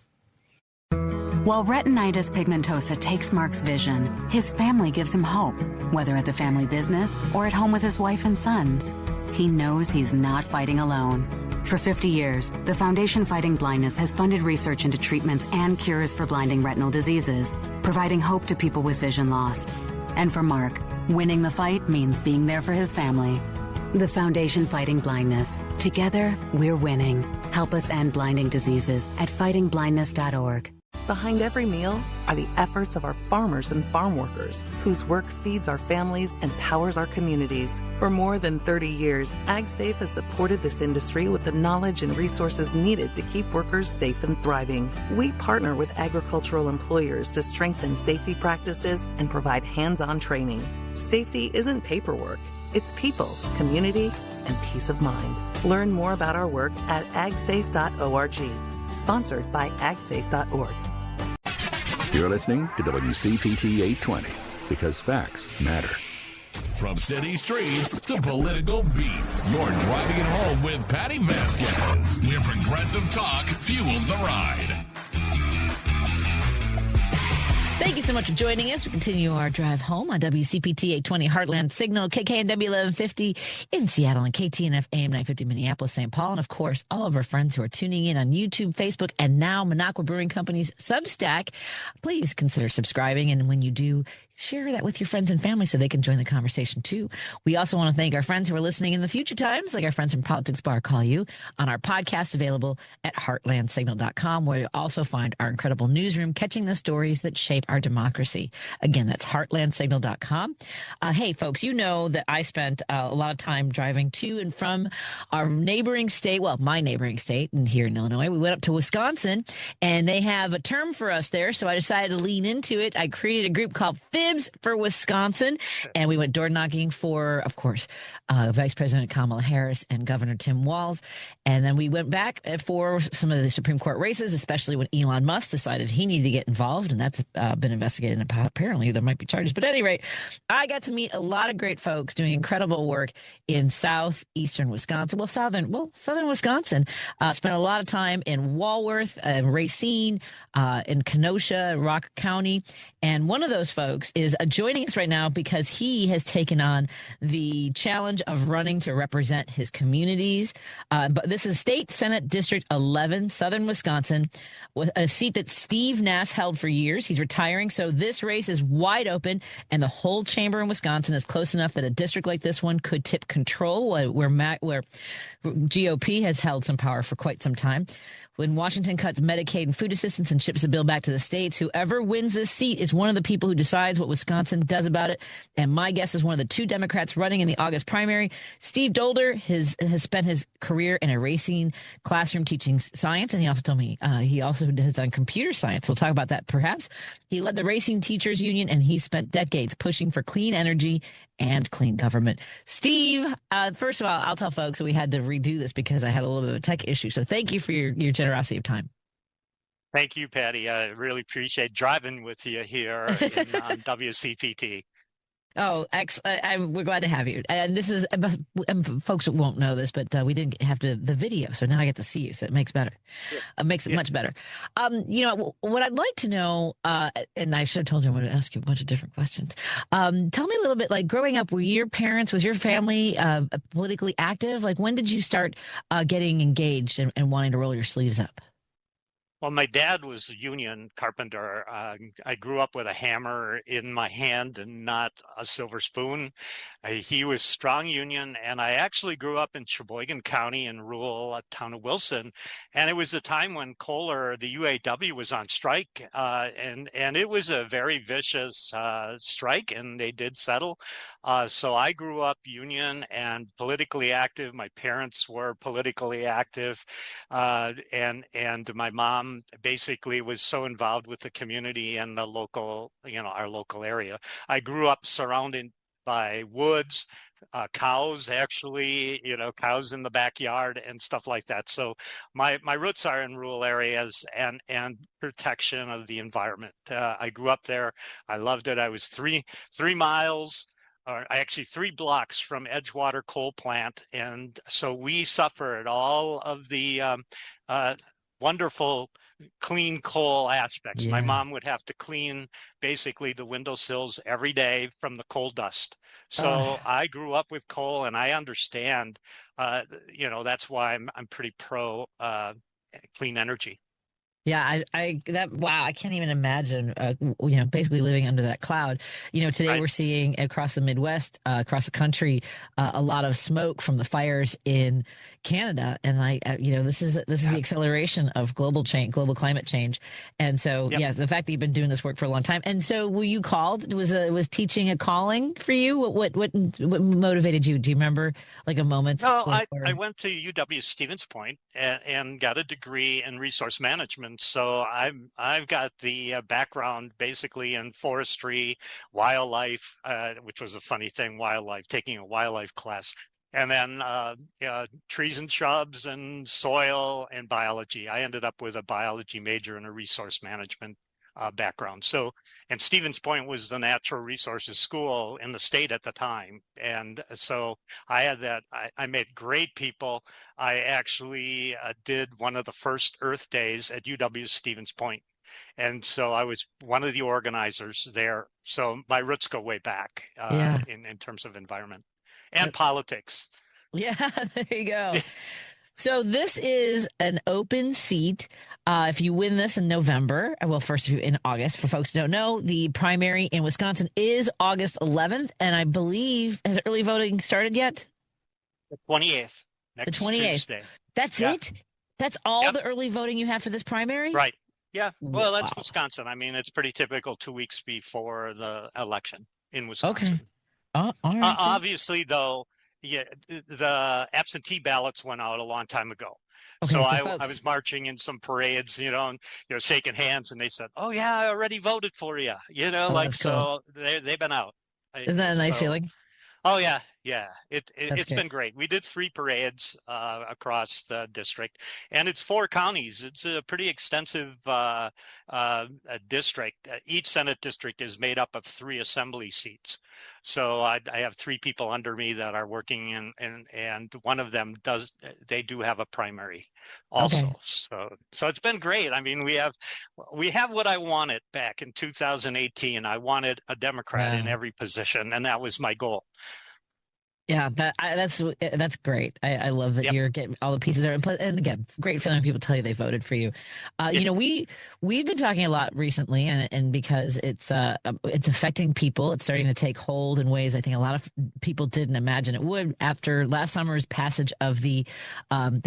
While retinitis pigmentosa takes Mark's vision, his family gives him hope, whether at the family business or at home with his wife and sons. He knows he's not fighting alone. For 50 years, the Foundation Fighting Blindness has funded research into treatments and cures for blinding retinal diseases, providing hope to people with vision loss. And for Mark, winning the fight means being there for his family. The Foundation Fighting Blindness. Together, we're winning. Help us end blinding diseases at fightingblindness.org. Behind every meal are the efforts of our farmers and farm workers, whose work feeds our families and powers our communities. For more than 30 years, AgSafe has supported this industry with the knowledge and resources needed to keep workers safe and thriving. We partner with agricultural employers to strengthen safety practices and provide hands-on training. Safety isn't paperwork. It's people, community, and peace of mind. Learn more about our work at agsafe.org. Sponsored by agsafe.org. You're listening to WCPT 820 because facts matter. From city streets to political beats, you're driving it home with Patti Vasquez, where progressive talk fuels the ride. Thank you so much for joining us. We continue our drive home on WCPT 820 Heartland Signal, KKNW 1150 in Seattle, and KTNF AM 950 Minneapolis, St. Paul. And, of course, all of our friends who are tuning in on YouTube, Facebook, and now Minocqua Brewing Company's Substack. Please consider subscribing. And when you do, share that with your friends and family so they can join the conversation, too. We also want to thank our friends who are listening in the future times, like our friends from Politics Bar Call You, on our podcast available at heartlandsignal.com, where you'll also find our incredible newsroom catching the stories that shape reshape our democracy. Again, that's heartlandsignal.com. Hey, folks, you know that I spent a lot of time driving to and from our neighboring state, well, my neighboring state, and here in Illinois. We went up to Wisconsin, and they have a term for us there, so I decided to lean into it. I created a group called Fibs for Wisconsin, and we went door knocking for, of course, Vice President Kamala Harris and Governor Tim Walz. And then we went back for some of the Supreme Court races, especially when Elon Musk decided he needed to get involved, and that's been investigated. And apparently there might be charges. But at any rate, I got to meet a lot of great folks doing incredible work in southeastern Wisconsin. Southern Wisconsin. Spent a lot of time in Walworth and Racine, in Kenosha, Rock County. And one of those folks is joining us right now because he has taken on the challenge of running to represent his communities. But this is State Senate District 11, Southern Wisconsin, a seat that Steve Nass held for years. He's retiring, so this race is wide open, and the whole chamber in Wisconsin is close enough that a district like this one could tip control, where GOP has held some power for quite some time. When Washington cuts Medicaid and food assistance and ships a bill back to the states, whoever wins this seat is one of the people who decides what Wisconsin does about it. And my guess is one of the two Democrats running in the August primary. Steve Dolder has spent his career in a racing classroom teaching science, and he also told me he also has done computer science. We'll talk about that perhaps. He led the Racing Teachers Union, and he spent decades pushing for clean energy and clean government. Steve, first of all, I'll tell folks that we had to redo this because I had a little bit of a tech issue. So thank you for your generosity of time. Thank you, Patty. I really appreciate driving with you here on WCPT. Oh, we're glad to have you. And this is, folks won't know this, but we didn't have the video, so now I get to see you, so it makes better. Makes it much better. What I'd like to know, and I should have told you I'm going to ask you a bunch of different questions. Tell me a little bit, like growing up, was your family politically active? Like when did you start getting engaged and wanting to roll your sleeves up? Well, my dad was a union carpenter. I grew up with a hammer in my hand and not a silver spoon. He was strong union, and I actually grew up in Sheboygan County in rural town of Wilson. And it was a time when Kohler, the UAW, was on strike, and it was a very vicious strike, and they did settle. So I grew up union and politically active. My parents were politically active, and my mom basically was so involved with the community and the local, our local area. I grew up surrounded by woods, cows, actually, cows in the backyard and stuff like that. So my roots are in rural areas and protection of the environment. I grew up there. I loved it. I was three miles, or actually 3 blocks from Edgewater coal plant. And so we suffered all of the wonderful clean coal aspects. Yeah. My mom would have to clean basically the windowsills every day from the coal dust. So I grew up with coal, and I understand, that's why I'm pretty pro clean energy. Yeah, I can't even imagine, basically living under that cloud. Today Right. We're seeing across the Midwest, across the country, a lot of smoke from the fires in Canada. And this is the acceleration of global climate change. And so, the fact that you've been doing this work for a long time. And so were you called? Was teaching a calling for you? What motivated you? Do you remember like a moment? No, I went to UW Stevens Point and got a degree in resource management. So I've got the background basically in forestry, wildlife, which was a funny thing, taking a wildlife class, and then trees and shrubs and soil and biology. I ended up with a biology major and a resource management background. So, and Stevens Point was the natural resources school in the state at the time. And so I had that, I met great people. I actually did one of the first Earth Days at UW Stevens Point. And so I was one of the organizers there. So my roots go way back in terms of environment and politics. Yeah, there you go. So this is an open seat. If you win this in November, first in August, for folks who don't know, the primary in Wisconsin is August 11th. And I believe, has early voting started yet? The 28th. Next The 28th. Tuesday. That's it? That's all the early voting you have for this primary? Right. Yeah. Well, that's Wow. Wisconsin. I mean, it's pretty typical 2 weeks before the election in Okay. Wisconsin. All right. Obviously, though, yeah, the absentee ballots went out a long time ago. So Okay, so I folks. was marching in some parades, and shaking hands, and they said, "Oh yeah, I already voted for you." Oh, Like that's cool. so they've been out. Isn't that a nice So feeling? oh yeah, yeah. That's It's good. been great. We did 3 parades across the district, and it's 4 counties. It's a pretty extensive district. Each Senate district is made up of 3 assembly seats. So I have 3 people under me that are working, and one of them does. They do have a primary, Okay. also. So it's been great. I mean, we have what I wanted back in 2018. I wanted a Democrat in Yeah. every position, and that was my goal. Yeah, that's great. I love that Yep. you're getting all the pieces there. And again, great feeling when people tell you they voted for you. We've been talking a lot recently, and because it's affecting people, it's starting to take hold in ways I think a lot of people didn't imagine it would after last summer's passage of the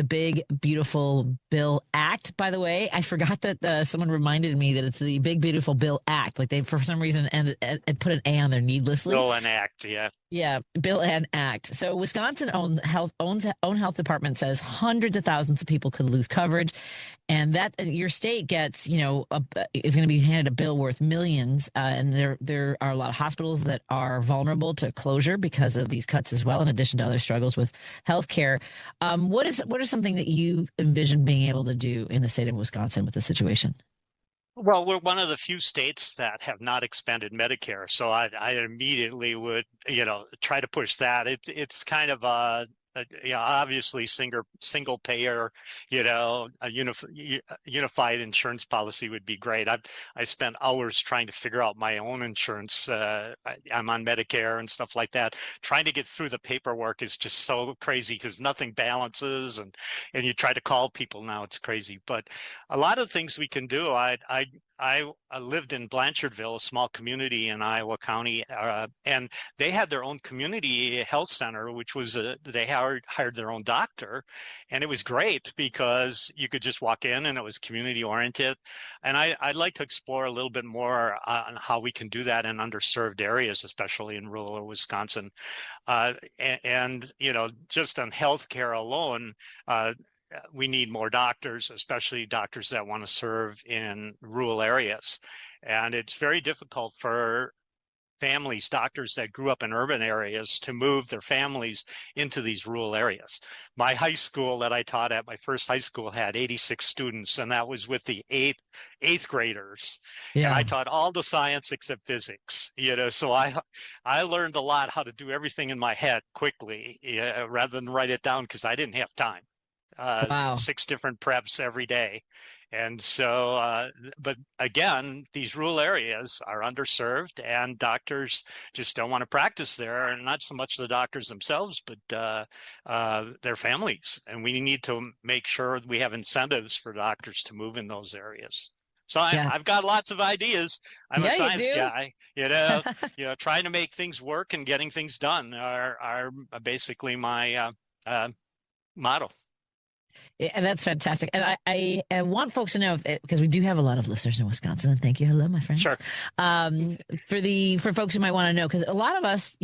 big beautiful bill act. By the way, I forgot that someone reminded me that it's the big beautiful bill act. Like they for some reason and put an A on there needlessly. Bill and act, yeah. Yeah, bill and act. So Wisconsin own health department says hundreds of thousands of people could lose coverage, and that your state gets is going to be handed a bill worth millions. And there are a lot of hospitals that are vulnerable to closure because of these cuts as well, in addition to other struggles with healthcare. What is something that you envision being able to do in the state of Wisconsin with the situation? Well, we're one of the few states that have not expanded Medicare, so I immediately would, try to push that. It's kind of obviously single payer, a unified insurance policy would be great. I spent hours trying to figure out my own insurance. I'm on Medicare and stuff like that. Trying to get through the paperwork is just so crazy because nothing balances, and you try to call people now, it's crazy. But a lot of things we can do. I lived in Blanchardville, a small community in Iowa County, and they had their own community health center, which was they hired their own doctor, and it was great because you could just walk in and it was community oriented. And I'd like to explore a little bit more on how we can do that in underserved areas, especially in rural Wisconsin, and just on healthcare alone. We need more doctors, especially doctors that want to serve in rural areas. And it's very difficult for doctors that grew up in urban areas, to move their families into these rural areas. My high school that I taught at, my first high school, had 86 students, and that was with the eighth graders. Yeah. And I taught all the science except physics, so I learned a lot how to do everything in my head quickly, rather than write it down, because I didn't have time. Wow. 6 different preps every day. And so, but again, these rural areas are underserved, and doctors just don't want to practice there. And not so much the doctors themselves, but their families. And we need to make sure we have incentives for doctors to move in those areas. So I've got lots of ideas. I'm a science guy, trying to make things work and getting things done are basically my motto. And that's fantastic. And I want folks to know, because we do have a lot of listeners in Wisconsin, and thank you. Hello, my friends. Sure. For folks who might want to know, because a lot of us,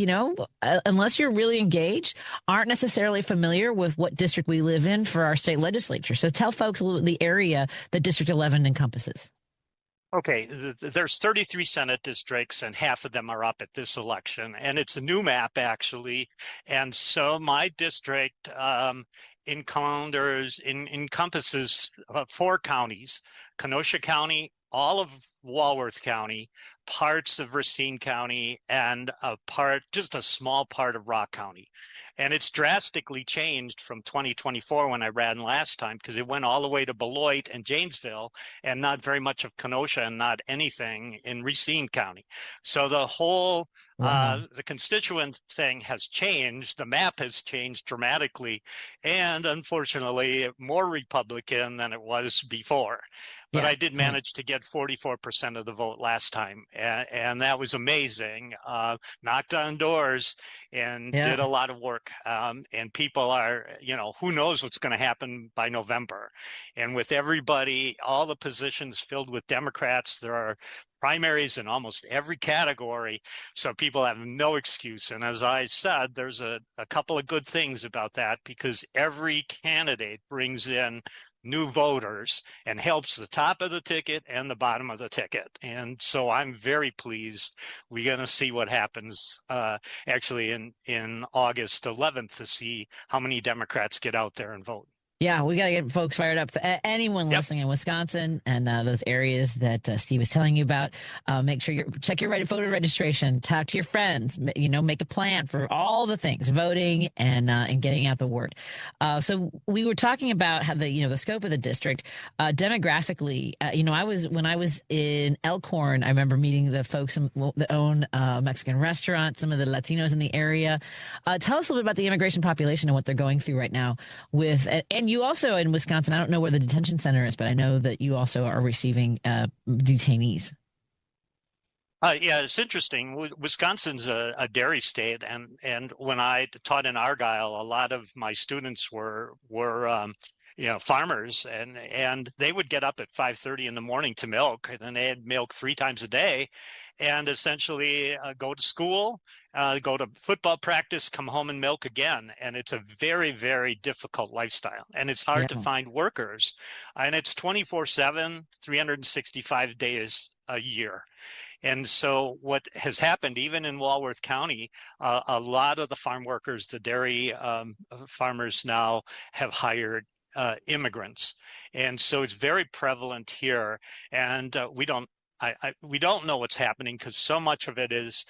unless you're really engaged, aren't necessarily familiar with what district we live in for our state legislature. So tell folks a little the area that District 11 encompasses. Okay, there's 33 Senate districts, and half of them are up at this election. And it's a new map, actually. And so my district encompasses 4 counties: Kenosha County, all of Walworth County, parts of Racine County, and just a small part of Rock County. And it's drastically changed from 2024 when I ran last time, because it went all the way to Beloit and Janesville, and not very much of Kenosha, and not anything in Racine County. So the whole Wow. The constituent thing has changed. The map has changed dramatically, and unfortunately, more Republican than it was before. But Yeah, I did manage to get 44% of the vote last time, and that was amazing. Knocked on doors and did a lot of work. And people are, who knows what's going to happen by November. And with everybody, all the positions filled with Democrats, there are primaries in almost every category, so people have no excuse. And as I said, there's a couple of good things about that, because every candidate brings in new voters and helps the top of the ticket and the bottom of the ticket. And so I'm very pleased. We're going to see what happens actually in August 11th to see how many Democrats get out there and vote. Yeah, we got to get folks fired up. For anyone listening in Wisconsin and those areas that Steve was telling you about, make sure you check your voter registration, talk to your friends, make a plan for all the things, voting and getting out the word. So we were talking about how the scope of the district demographically. When I was in Elkhorn, I remember meeting the folks that own a Mexican restaurant, some of the Latinos in the area. Tell us a little bit about the immigration population and what they're going through right now with and you also in Wisconsin, I don't know where the detention center is, but I know that you also are receiving detainees. Yeah, it's interesting. Wisconsin's a dairy state, and when I taught in Argyle, a lot of my students were farmers, and they would get up at 5:30 in the morning to milk, and then they had milk 3 times a day, and essentially go to school, go to football practice, come home and milk again. And it's a very, very difficult lifestyle, and it's hard to find workers, and it's 24/7, 365 days a year. And so what has happened, even in Walworth County, a lot of the farm workers, the dairy farmers now have hired immigrants. And so it's very prevalent here. And we don't know what's happening, because so much of it is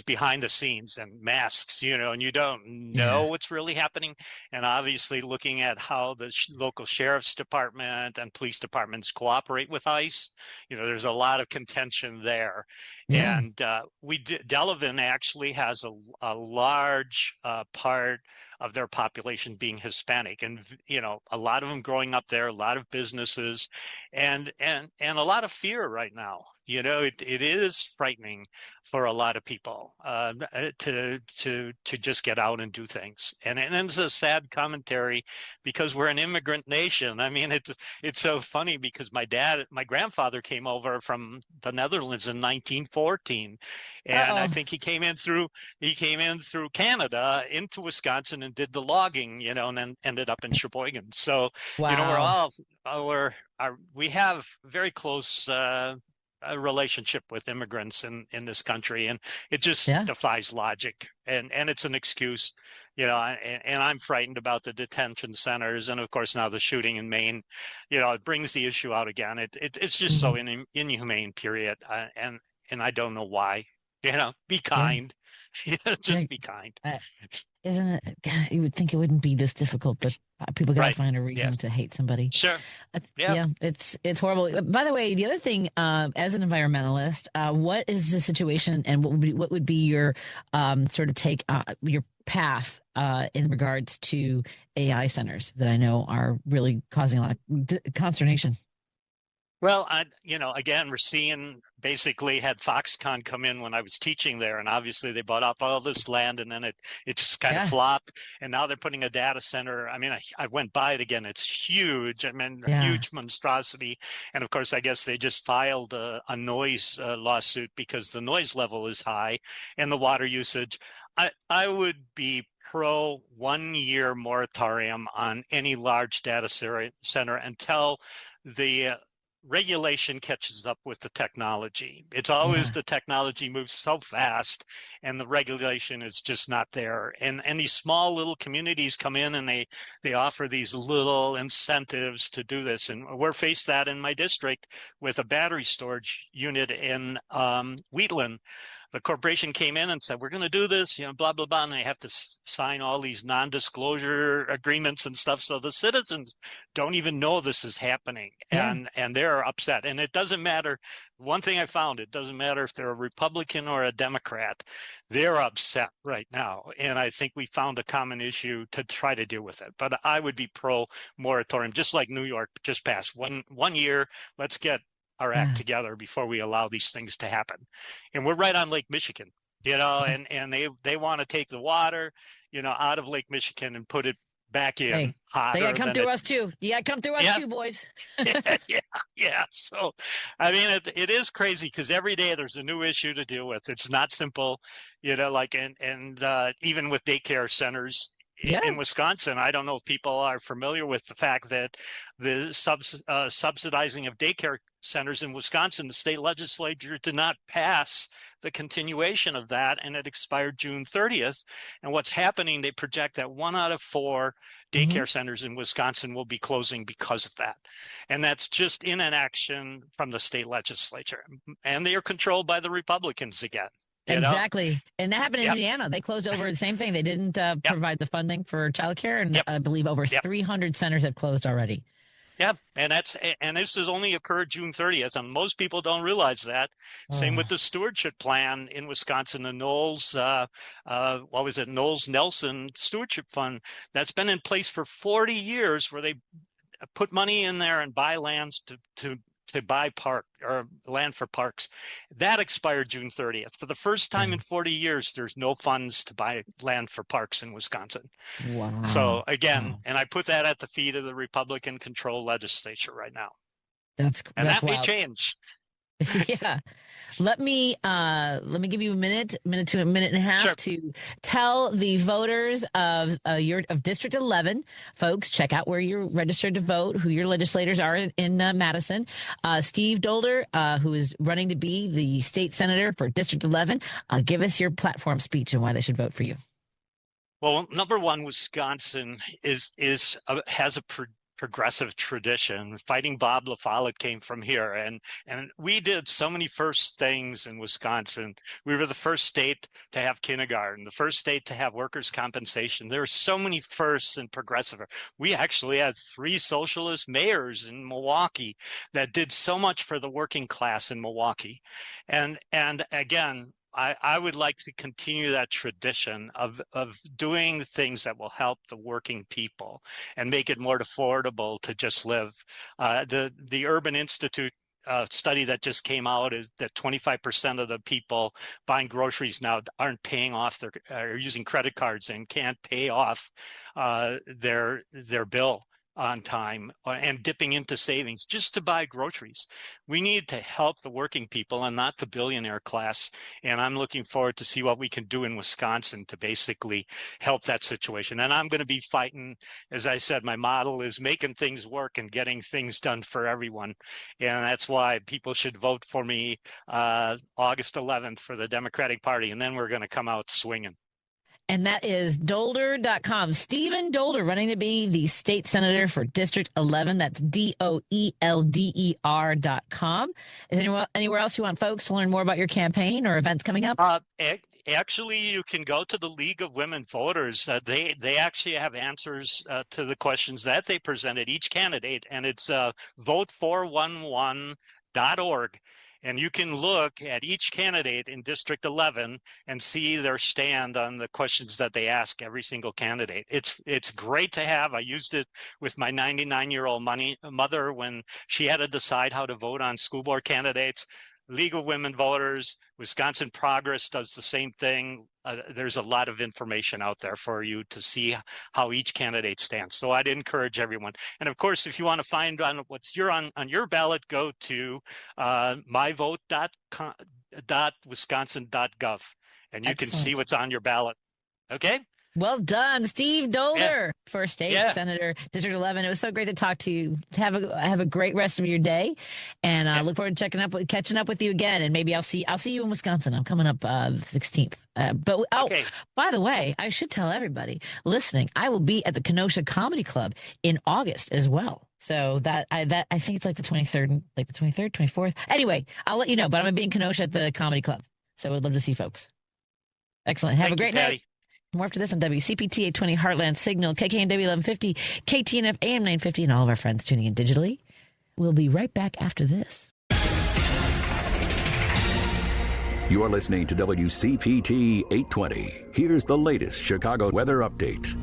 behind the scenes and masks, and you don't know what's really happening. And obviously looking at how the local sheriff's department and police departments cooperate with ICE, there's a lot of contention there. And Delavan actually has a large part of their population being Hispanic, and a lot of them growing up there, a lot of businesses, and a lot of fear right now. It is frightening for a lot of people to just get out and do things. And it's a sad commentary, because we're an immigrant nation. I mean, it's so funny, because my grandfather came over from the Netherlands in 1914, and I think he came in through Canada into Wisconsin and did the logging, and then ended up in Sheboygan. So we have very close a relationship with immigrants in this country, and it just defies logic, and it's an excuse, and I'm frightened about the detention centers, and of course now the shooting in Maine, it brings the issue out again. It's just so inhumane, period, and I don't know why. Be kind. Just be kind. Isn't it? God, you would think it wouldn't be this difficult, but people got to find a reason to hate somebody. Sure. It's horrible. By the way, the other thing, as an environmentalist, what is the situation, and what would be your sort of take, your path in regards to AI centers that I know are really causing a lot of consternation? Well, again, we're seeing, basically had Foxconn come in when I was teaching there, and obviously they bought up all this land, and then it just kind of flopped, and now they're putting a data center. I mean, I went by it again. It's huge. I mean, a huge monstrosity. And of course, I guess they just filed a noise lawsuit, because the noise level is high and the water usage. I would be pro 1-year moratorium on any large data center until the regulation catches up with the technology. It's always the technology moves so fast, and the regulation is just not there. And these small little communities come in, and they offer these little incentives to do this. And we're faced that in my district with a battery storage unit in Wheatland. the corporation came in and said, we're going to do this, blah, blah, blah. And they have to sign all these non-disclosure agreements and stuff. So the citizens don't even know this is happening. Yeah. And they're upset. And it doesn't matter. One thing I found, it doesn't matter if they're a Republican or a Democrat, they're upset right now. And I think we found a common issue to try to deal with it. But I would be pro moratorium, just like New York just passed. One year, let's get our act together before we allow these things to happen. And we're right on Lake Michigan, and they want to take the water, out of Lake Michigan and put it back in. Hey, hotter. They got to come through us too. You got to come through us too, boys. Yeah. So, I mean, it is crazy because every day there's a new issue to deal with. It's not simple, and even with daycare centers in Wisconsin, I don't know if people are familiar with the fact that the subsidizing of daycare centers in Wisconsin, the state legislature did not pass the continuation of that, and it expired June 30th. And what's happening, they project that 1 out of 4 daycare centers in Wisconsin will be closing because of that. And that's just in an action from the state legislature. And they are controlled by the Republicans again. Exactly. And that happened in Indiana. They closed over the same thing. They didn't provide the funding for childcare. And I believe over 300 centers have closed already. Yeah, and this has only occurred June 30th, and most people don't realize that. Same with the stewardship plan in Wisconsin, the Knowles, Knowles Nelson Stewardship Fund that's been in place for 40 years, where they put money in there and buy lands to buy land for parks. That expired June 30th. For the first time in 40 years, there's no funds to buy land for parks in Wisconsin. Wow. So again, and I put that at the feet of the Republican-controlled legislature right now. That's that wild. may change. Yeah. Let me give you a minute to a minute and a half to tell the voters of District 11, folks. Check out where you're registered to vote, who your legislators are in Madison. Steve Dolder, who is running to be the state senator for District 11, give us your platform speech and why they should vote for you. Well, number one, Wisconsin has a progressive tradition. Fighting Bob La Follette came from here, and we did so many first things in Wisconsin. We were the first state to have kindergarten, the first state to have workers' compensation. There are so many firsts in progressive. We actually had 3 socialist mayors in Milwaukee that did so much for the working class in Milwaukee, and again, I would like to continue that tradition of doing things that will help the working people and make it more affordable to just live. The Urban Institute study that just came out is that 25% of the people buying groceries now aren't paying off are using credit cards and can't pay off their bill on time and dipping into savings just to buy groceries. We need to help the working people and not the billionaire class. And I'm looking forward to see what we can do in Wisconsin to basically help that situation. And I'm going to be fighting, as I said, my model is making things work and getting things done for everyone. And that's why people should vote for me August 11th for the Democratic Party. And then we're going to come out swinging. And that is Dolder.com. Stephen Dolder, running to be the state senator for District 11. That's DOELDER.com. Is anywhere else you want folks to learn more about your campaign or events coming up? Actually, you can go to the League of Women Voters. They actually have answers to the questions that they presented, each candidate, and it's vote411.org. And you can look at each candidate in District 11 and see their stand on the questions that they ask every single candidate. It's great to have. I used it with my 99-year-old mother when she had to decide how to vote on school board candidates. League of Women Voters, Wisconsin Progress does the same thing. There's a lot of information out there for you to see how each candidate stands. So I'd encourage everyone. And of course, if you want to find on what's on your ballot, go to myvote.wisconsin.gov and you can see what's on your ballot. Okay? Well done, Steve Dolder, for state senator, District 11. It was so great to talk to you. Have a great rest of your day, and I look forward to catching up with you again. And maybe I'll see you in Wisconsin. I'm coming up the 16th. By the way, I should tell everybody listening, I will be at the Kenosha Comedy Club in August as well. So I think it's like the 23rd, 24th. Anyway, I'll let you know. But I'm gonna be in Kenosha at the Comedy Club. So we'd love to see folks. Excellent. Have a great night. More after this on WCPT 820 Heartland Signal, KKNW 1150, KTNF AM 950, and all of our friends tuning in digitally. We'll be right back after this. You're listening to WCPT 820. Here's the latest Chicago weather update.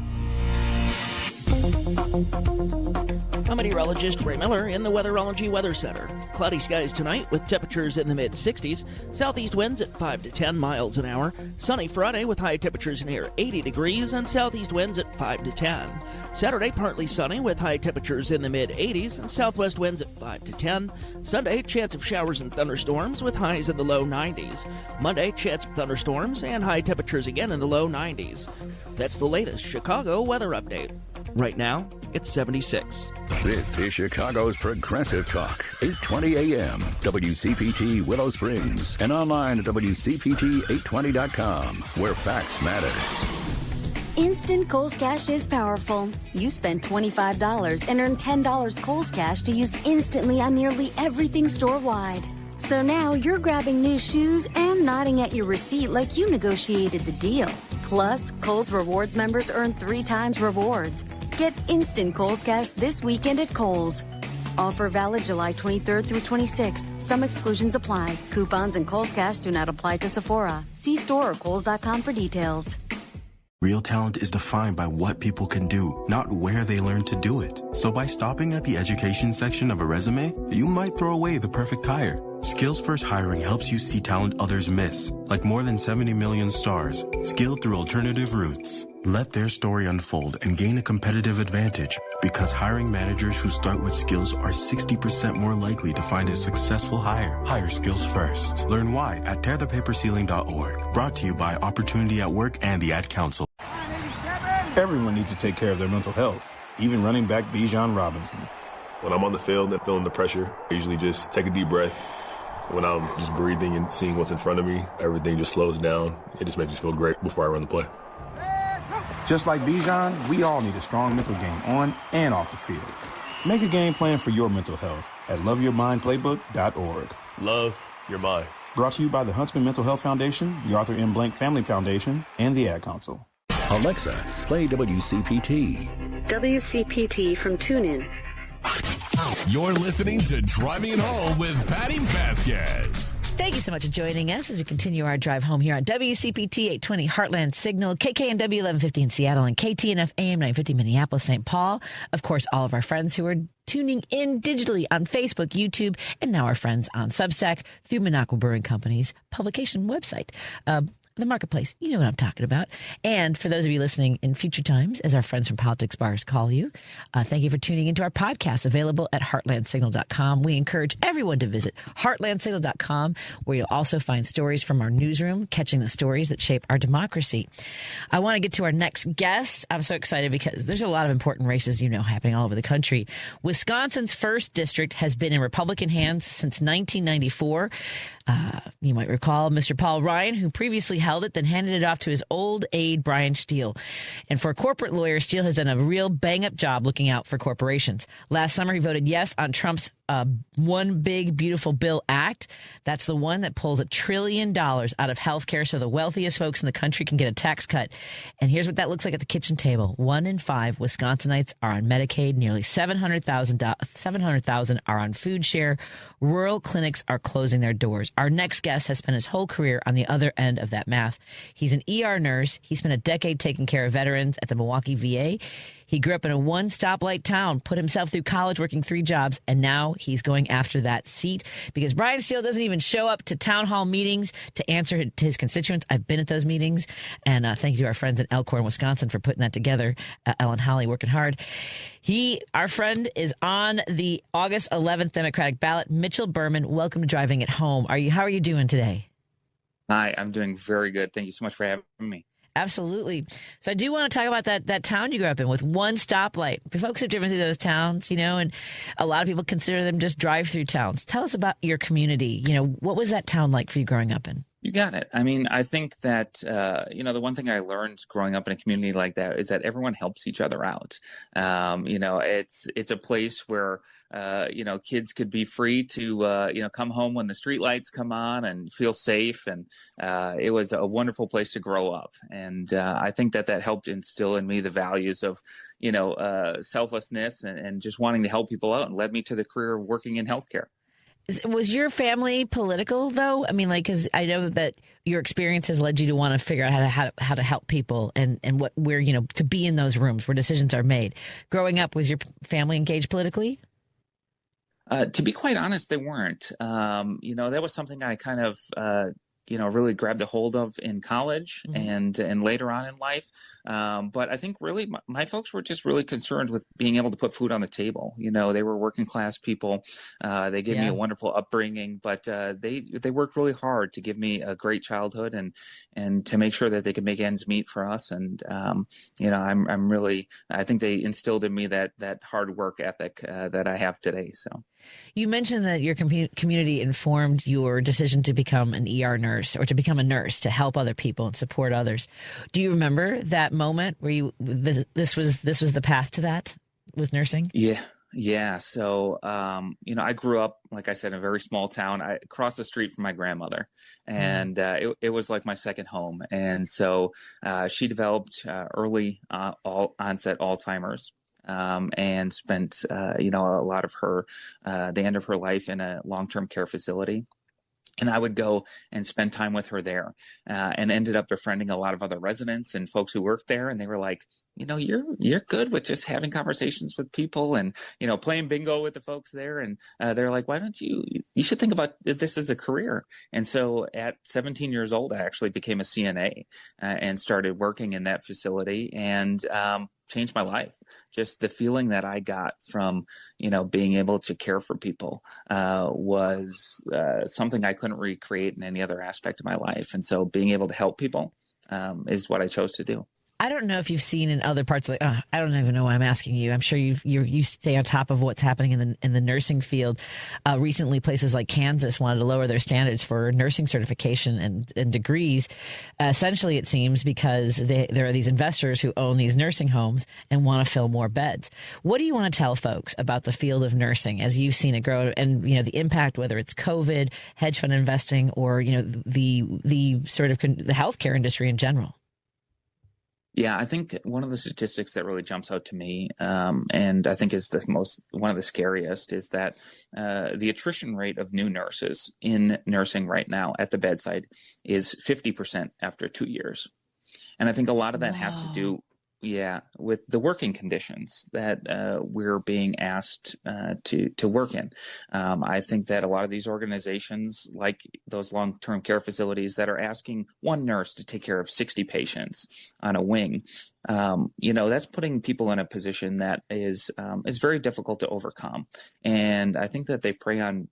I'm meteorologist Ray Miller in the Weatherology Weather Center. Cloudy skies tonight with temperatures in the mid-60s. Southeast winds at 5 to 10 miles an hour. Sunny Friday with high temperatures near 80 degrees and southeast winds at 5 to 10. Saturday partly sunny with high temperatures in the mid-80s and southwest winds at 5 to 10. Sunday chance of showers and thunderstorms with highs in the low 90s. Monday chance of thunderstorms and high temperatures again in the low 90s. That's the latest Chicago weather update. Right now, it's 76. This is Chicago's Progressive Talk, 820 AM, WCPT Willow Springs, and online at WCPT820.com, where facts matter. Instant Kohl's Cash is powerful. You spend $25 and earn $10 Kohl's Cash to use instantly on nearly everything store-wide. So now you're grabbing new shoes and nodding at your receipt like you negotiated the deal. Plus, Kohl's Rewards members earn 3 times rewards. Get instant Kohl's Cash this weekend at Kohl's. Offer valid July 23rd through 26th. Some exclusions apply. Coupons and Kohl's Cash do not apply to Sephora. See store or Kohls.com for details. Real talent is defined by what people can do, not where they learn to do it. So by stopping at the education section of a resume, you might throw away the perfect hire. Skills First Hiring helps you see talent others miss, like more than 70 million stars, skilled through alternative routes. Let their story unfold and gain a competitive advantage, because hiring managers who start with skills are 60% more likely to find a successful hire. Hire skills first. Learn why at tearthepapperceiling.org. Brought to you by Opportunity at Work and the Ad Council. Everyone needs to take care of their mental health, even running back Bijan Robinson. When I'm on the field and feeling the pressure, I usually just take a deep breath. When I'm just breathing and seeing what's in front of me, everything just slows down. It just makes me feel great before I run the play. Just like Bijan, we all need a strong mental game on and off the field. Make a game plan for your mental health at loveyourmindplaybook.org. Love your mind. Brought to you by the Huntsman Mental Health Foundation, the Arthur M. Blank Family Foundation, and the Ad Council. Alexa, play WCPT. WCPT from TuneIn. You're listening to Driving It Home with Patti Vasquez. Thank you so much for joining us as we continue our drive home here on WCPT 820 Heartland Signal, KKNW 1150 in Seattle, and KTNF AM 950 Minneapolis, St. Paul. Of course, all of our friends who are tuning in digitally on Facebook, YouTube, and now our friends on Substack through Minocqua Brewing Company's publication website. The marketplace. You know what I'm talking about. And for those of you listening in future times, as our friends from Politics Bars call you, thank you for tuning into our podcast available at heartlandsignal.com. We encourage everyone to visit heartlandsignal.com, where you'll also find stories from our newsroom, catching the stories that shape our democracy. I want to get to our next guest. I'm so excited because there's a lot of important races, you know, happening all over the country. Wisconsin's 1st district has been in Republican hands since 1994. You might recall Mr. Paul Ryan, who previously held it, then handed it off to his old aide, Brian Steele. And for a corporate lawyer, Steele has done a real bang-up job looking out for corporations. Last summer, he voted yes on Trump's One Big Beautiful Bill Act. That's the one that pulls $1 trillion out of health care so the wealthiest folks in the country can get a tax cut. And here's what that looks like at the kitchen table. 1 in 5 Wisconsinites are on Medicaid. Nearly 700,000 are on food share. Rural clinics are closing their doors. Our next guest has spent his whole career on the other end of that math. He's an ER nurse. He spent a decade taking care of veterans at the Milwaukee VA. He grew up in a one-stoplight town, put himself through college working 3 jobs, and now he's going after that seat because Brian Steele doesn't even show up to town hall meetings to answer to his constituents. I've been at those meetings, and thank you to our friends in Elkhorn, Wisconsin for putting that together. Ellen Holly working hard. Our friend is on the August 11th Democratic ballot. Mitchell Berman, welcome to Driving It Home. How are you doing today? Hi, I'm doing very good. Thank you so much for having me. Absolutely. So I do want to talk about that town you grew up in with one stoplight. Folks have driven through those towns, you know, and a lot of people consider them just drive-through towns. Tell us about your community. You know, what was that town like for you growing up in? You got it. I mean, I think that, the one thing I learned growing up in a community like that is that everyone helps each other out. It's a place where, kids could be free to, come home when the street lights come on and feel safe. And it was a wonderful place to grow up. And I think that helped instill in me the values of, selflessness and just wanting to help people out, and led me to the career of working in healthcare. Was your family political, though? I mean, because I know that your experience has led you to want to figure out how to help people and where to be in those rooms where decisions are made. Growing up, was your family engaged politically? To be quite honest, they weren't. That was something I kind of really grabbed a hold of in college and later on in life. But I think really my folks were just really concerned with being able to put food on the table. They were working class people. They gave me a wonderful upbringing, but they worked really hard to give me a great childhood and to make sure that they could make ends meet for us. And, I think they instilled in me that hard work ethic that I have today. So. You mentioned that your community informed your decision to become an ER nurse, or to become a nurse to help other people and support others. Do you remember that moment where this was the path to that, was nursing? Yeah. So, I grew up, like I said, in a very small town. I crossed the street from my grandmother, and it was like my second home. And so she developed early onset Alzheimer's. And spent, a lot of the end of her life in a long-term care facility. And I would go and spend time with her there, and ended up befriending a lot of other residents and folks who worked there. And they were like, you're good with just having conversations with people and, playing bingo with the folks there. And they're like, why don't you should think about this as a career. And so at 17 years old, I actually became a CNA and started working in that facility, and changed my life. Just the feeling that I got from, being able to care for people was something I couldn't recreate in any other aspect of my life. And so being able to help people is what I chose to do. I don't know if you've seen in other parts of I don't even know why I'm asking you. I'm sure you stay on top of what's happening in the nursing field. Recently, places like Kansas wanted to lower their standards for nursing certification and degrees. Essentially, it seems because there are these investors who own these nursing homes and want to fill more beds. What do you want to tell folks about the field of nursing as you've seen it grow, and the impact, whether it's COVID, hedge fund investing, or the sort of the healthcare industry in general? Yeah, I think one of the statistics that really jumps out to me, and I think is one of the scariest, is that the attrition rate of new nurses in nursing right now at the bedside is 50% after 2 years. And I think a lot of that has to do, with the working conditions that we're being asked to work in. I think that a lot of these organizations, like those long-term care facilities that are asking one nurse to take care of 60 patients on a wing, that's putting people in a position that is very difficult to overcome. And I think that they prey on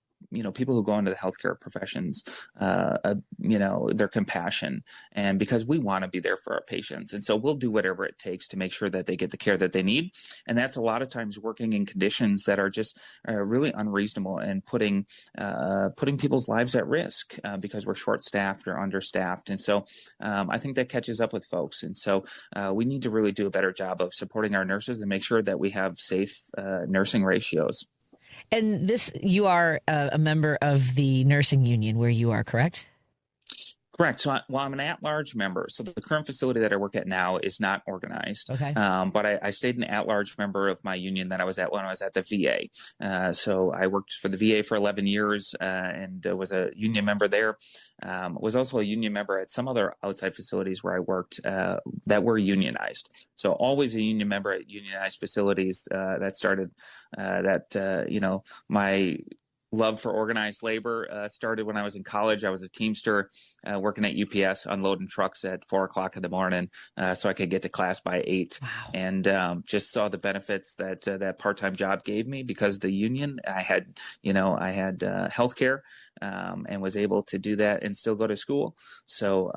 people who go into the healthcare professions, their compassion, and because we want to be there for our patients. And so we'll do whatever it takes to make sure that they get the care that they need. And that's a lot of times working in conditions that are just really unreasonable and putting people's lives at risk because we're short-staffed or understaffed. And so I think that catches up with folks. And so we need to really do a better job of supporting our nurses and make sure that we have safe nursing ratios. And you are a member of the nursing union where you are, correct? Correct. So, I'm an at-large member. So the current facility that I work at now is not organized. Okay. But I stayed an at-large member of my union that I was at when I was at the VA. So I worked for the VA for 11 years and was a union member there. Was also a union member at some other outside facilities where I worked that were unionized. So always a union member at unionized facilities. That started my love for organized labor started when I was in college. I was a Teamster working at UPS, unloading trucks at 4:00 in the morning so I could get to class by 8. Wow. And just saw the benefits that that part-time job gave me because the union, I had healthcare and was able to do that and still go to school. So,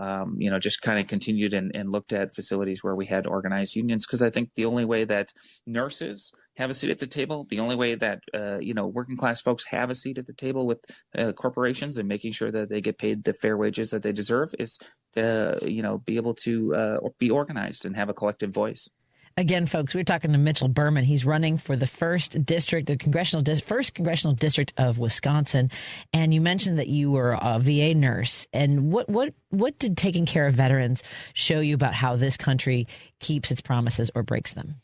just kind of continued and looked at facilities where we had organized unions, because I think the only way that nurses have a seat at the table, the only way that, working class folks have a seat at the table with corporations and making sure that they get paid the fair wages that they deserve is to, be able to be organized and have a collective voice. Again, folks, we're talking to Mitchell Berman. He's running for the first congressional district of Wisconsin. And you mentioned that you were a VA nurse. And what did taking care of veterans show you about how this country keeps its promises or breaks them?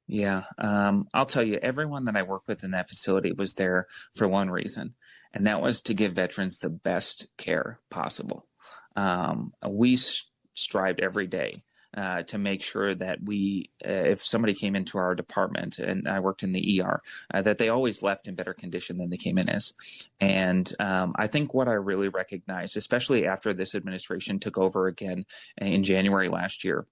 Yeah, I'll tell you, everyone that I worked with in that facility was there for one reason, and that was to give veterans the best care possible. We strived every day to make sure that if somebody came into our department, and I worked in the ER, that they always left in better condition than they came in as. And I think what I really recognized, especially after this administration took over again in January last year,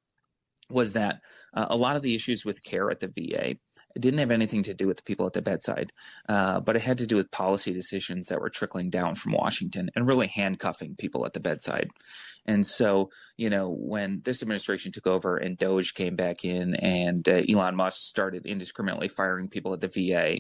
was that a lot of the issues with care at the VA didn't have anything to do with the people at the bedside, but it had to do with policy decisions that were trickling down from Washington and really handcuffing people at the bedside. And so, when this administration took over and DOGE came back in and Elon Musk started indiscriminately firing people at the VA,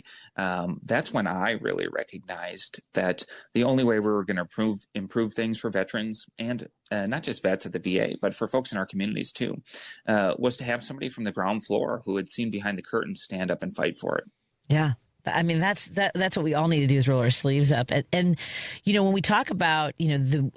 that's when I really recognized that the only way we were going to improve things for veterans, and not just vets at the VA, but for folks in our communities too, was to have somebody from the ground floor who had seen behind the curtain stand up and fight for it. Yeah. I mean, that's what we all need to do, is roll our sleeves up. And when we talk about, the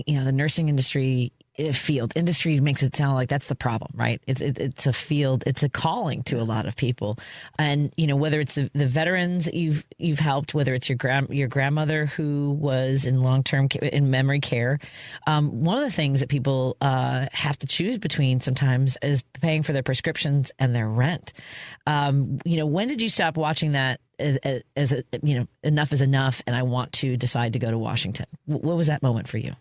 nursing industry, field industry makes it sound like that's the problem, right? It's a field, it's a calling to a lot of people. And, whether it's the veterans that you've helped, whether it's your grandmother who was in long-term in memory care, one of the things that people have to choose between sometimes is paying for their prescriptions and their rent. When did you stop watching that as enough is enough, and I want to decide to go to Washington? What was that moment for you?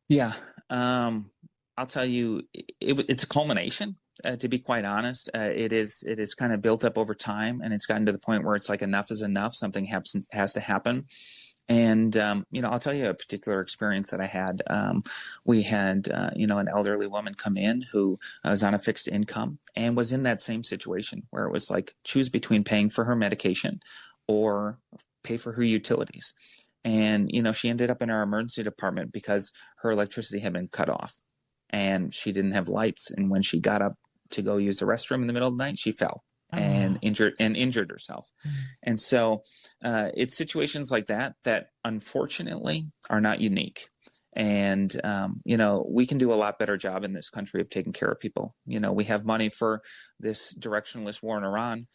Yeah. I'll tell you, it's a culmination, to be quite honest. It is kind of built up over time, and it's gotten to the point where it's like enough is enough. Something has to happen. And, I'll tell you a particular experience that I had. We had, an elderly woman come in who was on a fixed income and was in that same situation where it was like, choose between paying for her medication or pay for her utilities. And, she ended up in our emergency department because her electricity had been cut off and she didn't have lights. And when she got up to go use the restroom in the middle of the night, she fell and injured herself. And so it's situations like that unfortunately are not unique. And, we can do a lot better job in this country of taking care of people. We have money for this directionless war in Iran.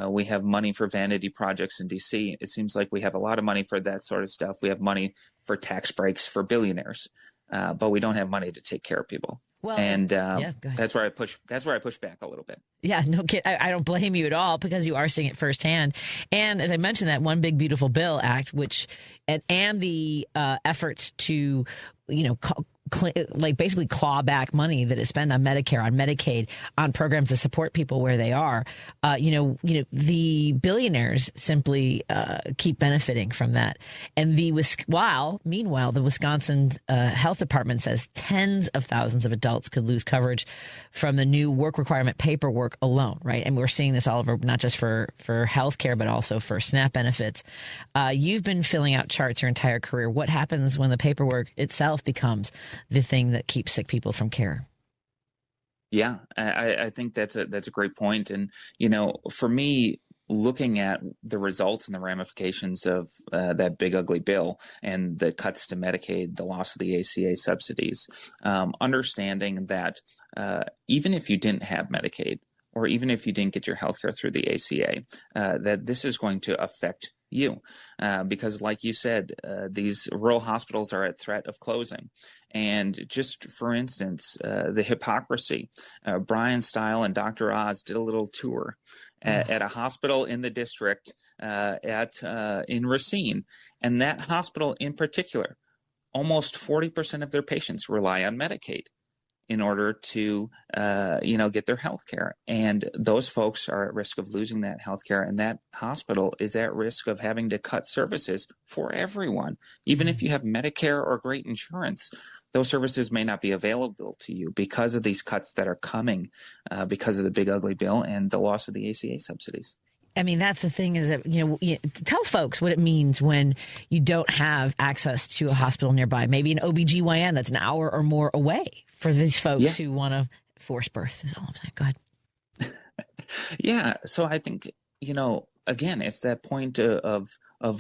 We have money for vanity projects in D.C. It seems like we have a lot of money for that sort of stuff. We have money for tax breaks for billionaires, but we don't have money to take care of people. Well, and that's where I push back a little bit. Yeah, no kid. I don't blame you at all, because you are seeing it firsthand. And as I mentioned, that One Big Beautiful Bill Act, which and the efforts to, basically claw back money that is spent on Medicare, on Medicaid, on programs to support people where they are. The billionaires simply keep benefiting from that. And meanwhile, the Wisconsin Health Department says tens of thousands of adults could lose coverage from the new work requirement paperwork alone, right? And we're seeing this all over, not just for health care, but also for SNAP benefits. You've been filling out charts your entire career. What happens when the paperwork itself becomes the thing that keeps sick people from care? Yeah, I think that's a great point. And, for me, looking at the results and the ramifications of that big, ugly bill and the cuts to Medicaid, the loss of the ACA subsidies, understanding that even if you didn't have Medicaid, or even if you didn't get your health care through the ACA, that this is going to affect you. Because like you said, these rural hospitals are at threat of closing. And just for instance, the hypocrisy, Brian Stile and Dr. Oz did a little tour at a hospital in the district in Racine. And that hospital in particular, almost 40% of their patients rely on Medicaid. in order to, get their health care. And those folks are at risk of losing that health care. And that hospital is at risk of having to cut services for everyone. Even if you have Medicare or great insurance, those services may not be available to you because of these cuts that are coming because of the big ugly bill and the loss of the ACA subsidies. I mean, that's the thing is that, tell folks what it means when you don't have access to a hospital nearby, maybe an OBGYN that's an hour or more away for these folks who want to force birth is all I'm saying. Go ahead. Yeah. So I think, again, it's that point of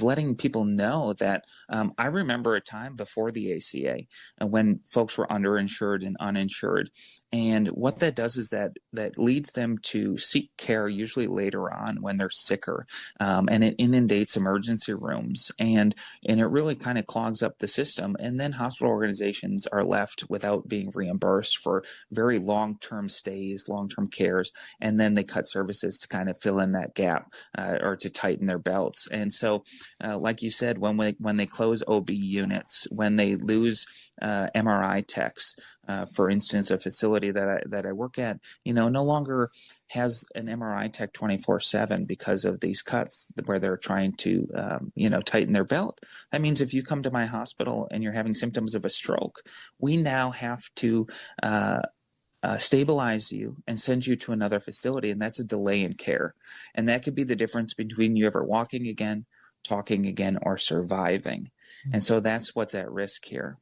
letting people know that I remember a time before the ACA when folks were underinsured and uninsured. And what that does is that leads them to seek care usually later on when they're sicker. And it inundates emergency rooms and it really kind of clogs up the system. And then hospital organizations are left without being reimbursed for very long-term stays, long-term cares. And then they cut services to kind of fill in that gap or to tighten their belts. And so like you said, when they close OB units, when they lose MRI techs, for instance, a facility that I work at, no longer has an MRI tech 24/7 because of these cuts where they're trying to, tighten their belt. That means if you come to my hospital and you're having symptoms of a stroke, we now have to stabilize you and send you to another facility, and that's a delay in care. And that could be the difference between you ever walking again, talking again, or surviving. And so that's what's at risk here.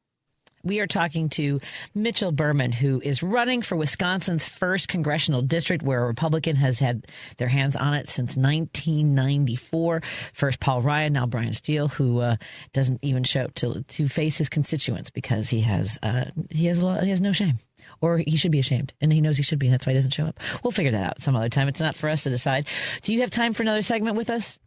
We are talking to Mitchell Berman, who is running for Wisconsin's 1st congressional district, where a Republican has had their hands on it since 1994. First Paul Ryan, now Brian Steele, who doesn't even show up to face his constituents because he has no shame. Or he should be ashamed, and he knows he should be, and that's why he doesn't show up. We'll figure that out some other time. It's not for us to decide. Do you have time for another segment with us,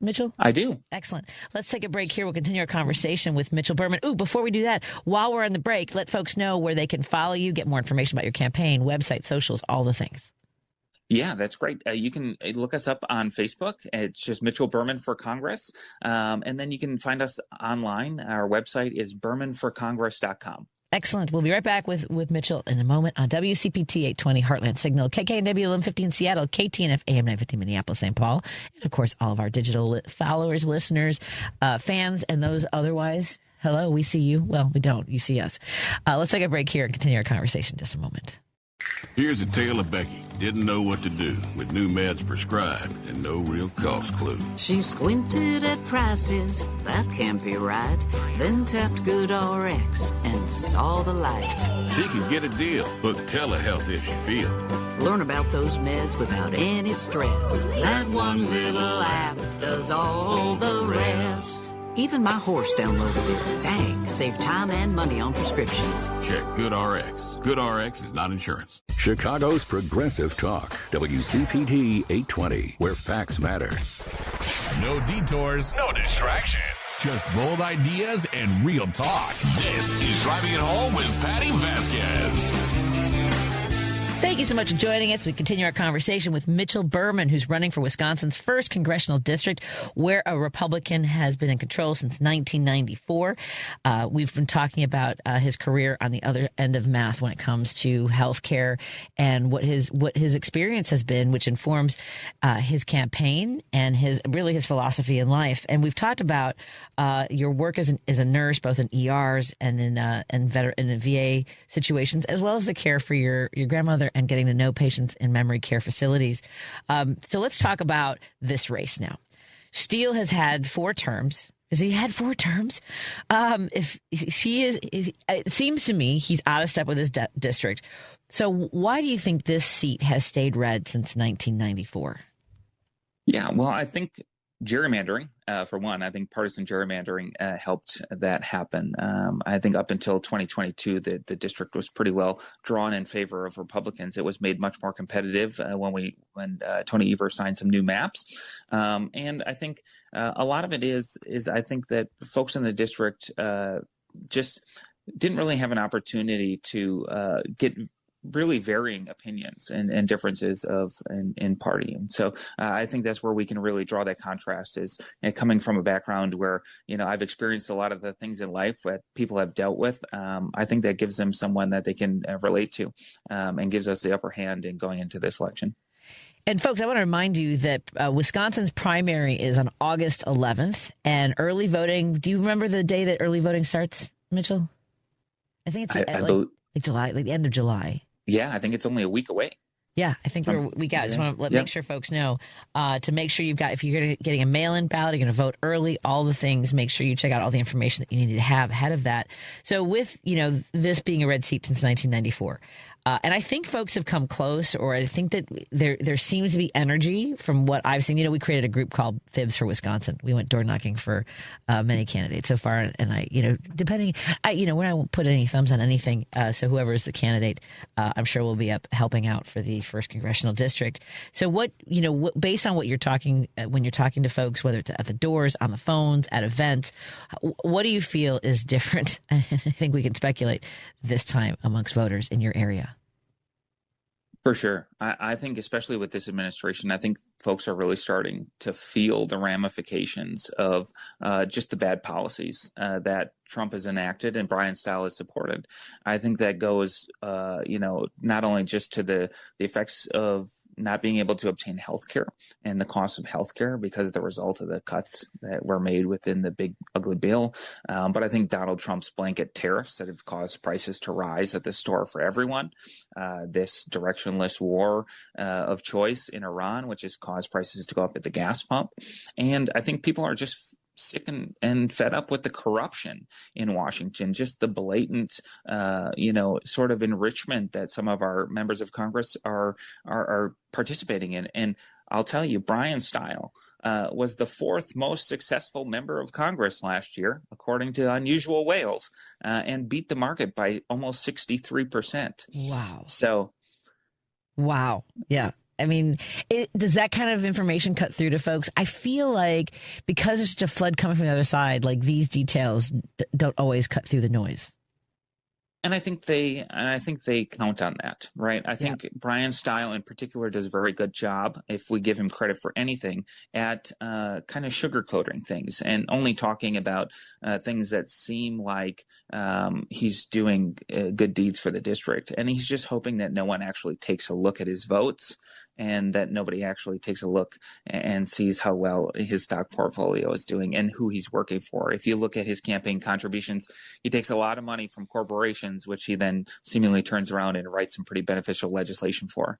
Mitchell? I do. Excellent. Let's take a break here. We'll continue our conversation with Mitchell Berman. Before we do that, while we're on the break, let folks know where they can follow you, get more information about your campaign, website, socials, all the things. Yeah, that's great. You can look us up on Facebook. It's just Mitchell Berman for Congress. And then you can find us online. Our website is bermanforcongress.com. Excellent. We'll be right back with Mitchell in a moment on WCPT 820 Heartland Signal, KKNW 1150 in Seattle, KTNF AM 950 Minneapolis, St. Paul, and of course all of our digital followers, listeners, fans, and those otherwise. Hello, we see you. Well, we don't. You see us. Let's take a break here and continue our conversation in just a moment. Here's a tale of Becky. Didn't know what to do with new meds prescribed and no real cost clue. She squinted at prices, that can't be right. Then tapped GoodRx and saw the light. She could get a deal. Book telehealth if you feel. Learn about those meds without any stress. That one little app does all the rest. Even my horse downloaded it. Dang, save time and money on prescriptions. Check GoodRx. GoodRx is not insurance. Chicago's Progressive Talk, WCPT 820, where facts matter. No detours, no distractions. Just bold ideas and real talk. This is Driving It Home with Patti Vasquez. Thank you so much for joining us. We continue our conversation with Mitchell Berman, who's running for Wisconsin's 1st congressional district, where a Republican has been in control since 1994. We've been talking about his career on the other end of math when it comes to health care and what his experience has been, which informs his campaign and his philosophy in life. And we've talked about your work as a nurse, both in ERs and in VA situations, as well as the care for your grandmother and getting to know patients in memory care facilities. So let's talk about this race now. Steele has had 4 terms. Has he had 4 terms? If he is, it seems to me he's out of step with his district. So why do you think this seat has stayed red since 1994? Yeah, well, I think gerrymandering, for one. I think partisan gerrymandering helped that happen. I think up until 2022, the district was pretty well drawn in favor of Republicans. It was made much more competitive when Tony Evers signed some new maps. And I think a lot of it is I think that folks in the district just didn't really have an opportunity to get really varying opinions and differences in party. And so I think that's where we can really draw that contrast is coming from a background where, I've experienced a lot of the things in life that people have dealt with. I think that gives them someone that they can relate to and gives us the upper hand in going into this election. And folks, I want to remind you that Wisconsin's primary is on August 11th, and early voting. Do you remember the day that early voting starts, Mitchell? I think it's July, like the end of July. Yeah, I think it's only a week away. Yeah, I think we got. I just want to make sure folks know to make sure you've got. If you're getting a mail-in ballot, you're going to vote early. All the things. Make sure you check out all the information that you need to have ahead of that. So with this being a red seat since 1994. And I think folks have come close, or I think that there seems to be energy from what I've seen. We created a group called Fibs for Wisconsin. We went door knocking for many candidates so far. And I, when I won't put any thumbs on anything. So whoever is the candidate, I'm sure will be up helping out for the 1st Congressional District. So based on what you're talking, when you're talking to folks, whether it's at the doors, on the phones, at events, what do you feel is different? I think we can speculate this time amongst voters in your area. For sure. I think especially with this administration, I think folks are really starting to feel the ramifications of just the bad policies that Trump has enacted and Brian Style has supported. I think that goes, not only just to the effects of not being able to obtain health care and the cost of health care because of the result of the cuts that were made within the big ugly bill. But I think Donald Trump's blanket tariffs that have caused prices to rise at the store for everyone, this directionless war of choice in Iran, which has caused prices to go up at the gas pump. And I think people are just sick and fed up with the corruption in Washington, just the blatant, sort of enrichment that some of our members of Congress are participating in. And I'll tell you, Brian Style was the 4th most successful member of Congress last year, according to Unusual Whales, and beat the market by almost 63%. Wow. Wow. Yeah. I mean, does that kind of information cut through to folks? I feel like because there's such a flood coming from the other side, like these details don't always cut through the noise. And I think they count on that, right? I think Brian Style in particular does a very good job, if we give him credit for anything, at kind of sugarcoating things and only talking about things that seem like he's doing good deeds for the district. And he's just hoping that no one actually takes a look at his votes and that nobody actually takes a look and sees how well his stock portfolio is doing and who he's working for. If you look at his campaign contributions, he takes a lot of money from corporations, which he then seemingly turns around and writes some pretty beneficial legislation for.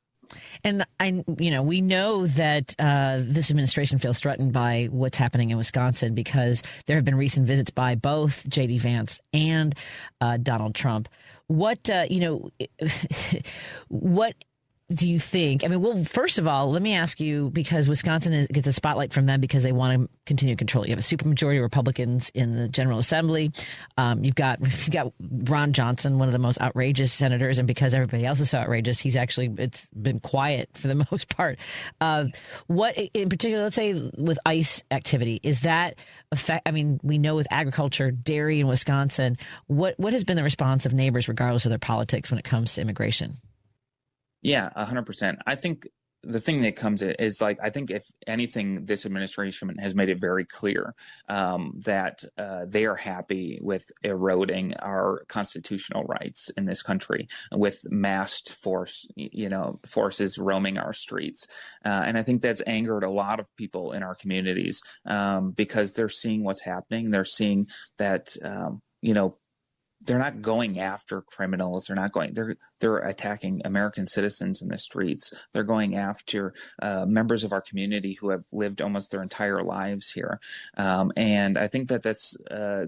And we know that this administration feels threatened by what's happening in Wisconsin because there have been recent visits by both J.D. Vance and Donald Trump. What do you think? I mean, well, first of all, let me ask you, because Wisconsin gets a spotlight from them because they want to continue to control. You have a supermajority of Republicans in the General Assembly. You've got Ron Johnson, one of the most outrageous senators, and because everybody else is so outrageous, it's been quiet for the most part. What in particular, let's say with ICE activity, is that affect? I mean, we know with agriculture, dairy in Wisconsin, what has been the response of neighbors, regardless of their politics, when it comes to immigration? Yeah, 100%. I think the thing that comes is I think if anything, this administration has made it very clear that they are happy with eroding our constitutional rights in this country with massed forces roaming our streets. And I think that's angered a lot of people in our communities because they're seeing what's happening. They're seeing that, they're not going after criminals. They're attacking American citizens in the streets. They're going after members of our community who have lived almost their entire lives here. And I think that's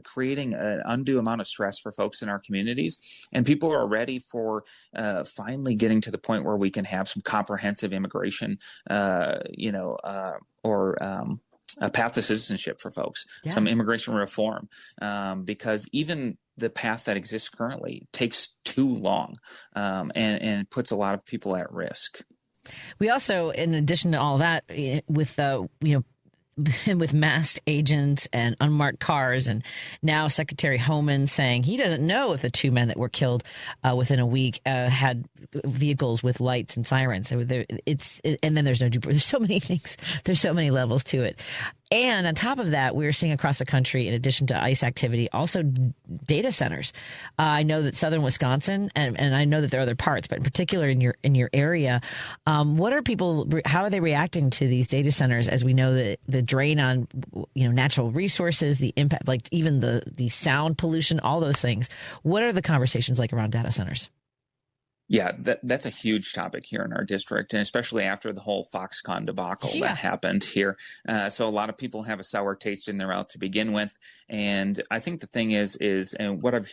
creating an undue amount of stress for folks in our communities. And people are ready for finally getting to the point where we can have some comprehensive immigration, a path to citizenship for folks, some immigration reform, because even the path that exists currently takes too long and puts a lot of people at risk. We also, in addition to all that, with with masked agents and unmarked cars, and now Secretary Homan saying he doesn't know if the two men that were killed within a week had vehicles with lights and sirens. So and then there's no There's so many things. There's so many levels to it. And on top of that, we're seeing across the country, in addition to ICE activity, also data centers. I know that southern Wisconsin, and I know that there are other parts, but in particular in your area, how are they reacting to these data centers? As we know that the drain on natural resources, the impact, like even the sound pollution, all those things. What are the conversations like around data centers? Yeah, that's a huge topic here in our district, and especially after the whole Foxconn debacle that happened here. So a lot of people have a sour taste in their mouth to begin with. And I think the thing is and what I've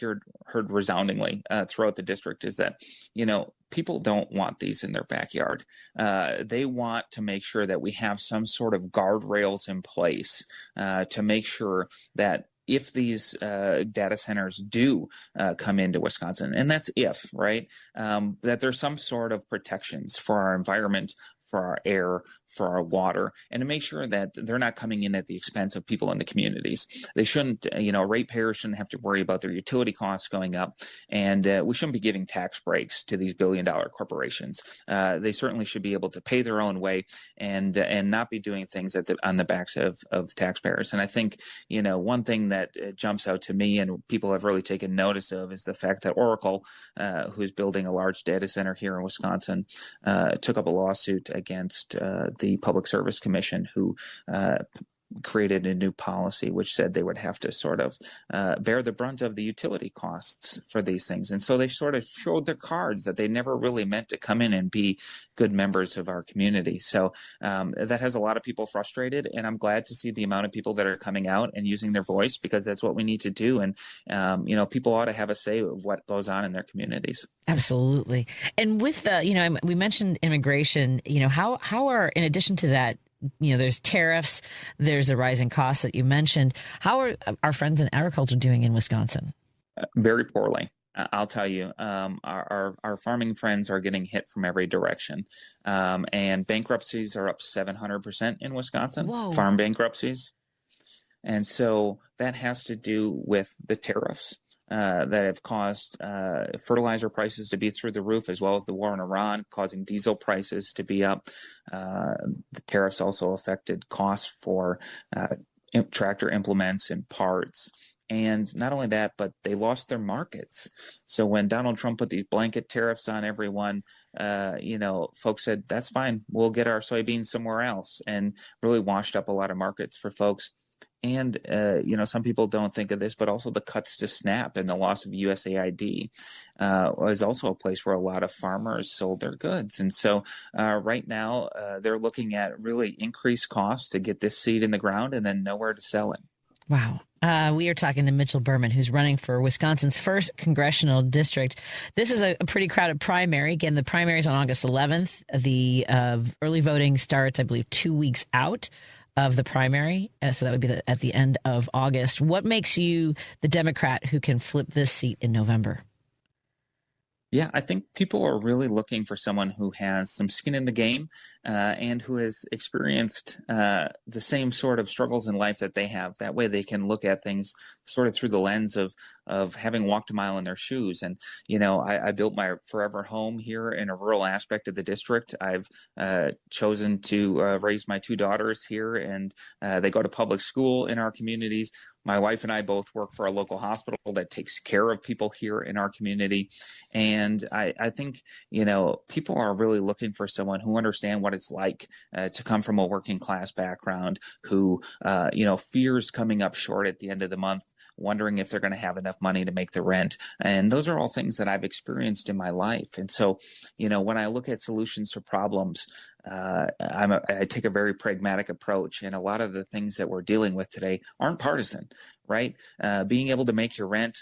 heard resoundingly throughout the district is that, people don't want these in their backyard. They want to make sure that we have some sort of guardrails in place to make sure that if these data centers do come into Wisconsin, and that's if, right, that there's some sort of protections for our environment, for our air, for our water, and to make sure that they're not coming in at the expense of people in the communities. They shouldn't, ratepayers shouldn't have to worry about their utility costs going up, and we shouldn't be giving tax breaks to these billion-dollar corporations. They certainly should be able to pay their own way and not be doing things on the backs of taxpayers. And I think, one thing that jumps out to me and people have really taken notice of is the fact that Oracle, who's building a large data center here in Wisconsin, took up a lawsuit against the Public Service Commission, who created a new policy which said they would have to sort of bear the brunt of the utility costs for these things. And so they sort of showed their cards that they never really meant to come in and be good members of our community. So that has a lot of people frustrated, and I'm glad to see the amount of people that are coming out and using their voice, because that's what we need to do. And, people ought to have a say of what goes on in their communities. Absolutely. And with we mentioned immigration, how are, in addition to that, there's tariffs, there's the rising costs that you mentioned. How are our friends in agriculture doing in Wisconsin? Very poorly. I'll tell you, our farming friends are getting hit from every direction. And bankruptcies are up 700% in Wisconsin. Whoa. Farm bankruptcies. And so that has to do with the tariffs that have caused fertilizer prices to be through the roof, as well as the war in Iran, causing diesel prices to be up. The tariffs also affected costs for tractor implements and parts. And not only that, but they lost their markets. So when Donald Trump put these blanket tariffs on everyone, folks said, that's fine, we'll get our soybeans somewhere else, and really washed up a lot of markets for folks. And, some people don't think of this, but also the cuts to SNAP and the loss of USAID was also a place where a lot of farmers sold their goods. And so right now they're looking at really increased costs to get this seed in the ground and then nowhere to sell it. Wow. We are talking to Mitchell Berman, who's running for Wisconsin's first congressional district. This is a pretty crowded primary. Again, the primary is on August 11th. The early voting starts, I believe, 2 weeks out of the primary. So that would be at the end of August. What makes you the Democrat who can flip this seat in November? Yeah, I think people are really looking for someone who has some skin in the game and who has experienced the same sort of struggles in life that they have. That way they can look at things sort of through the lens of having walked a mile in their shoes. And, I built my forever home here in a rural aspect of the district. I've chosen to raise my two daughters here, and they go to public school in our communities. My wife and I both work for a local hospital that takes care of people here in our community. And I think, people are really looking for someone who understands what it's like to come from a working class background, who, fears coming up short at the end of the month, wondering if they're going to have enough money to make the rent. And those are all things that I've experienced in my life. And so, when I look at solutions to problems, I take a very pragmatic approach, and a lot of the things that we're dealing with today aren't partisan, right? Being able to make your rent,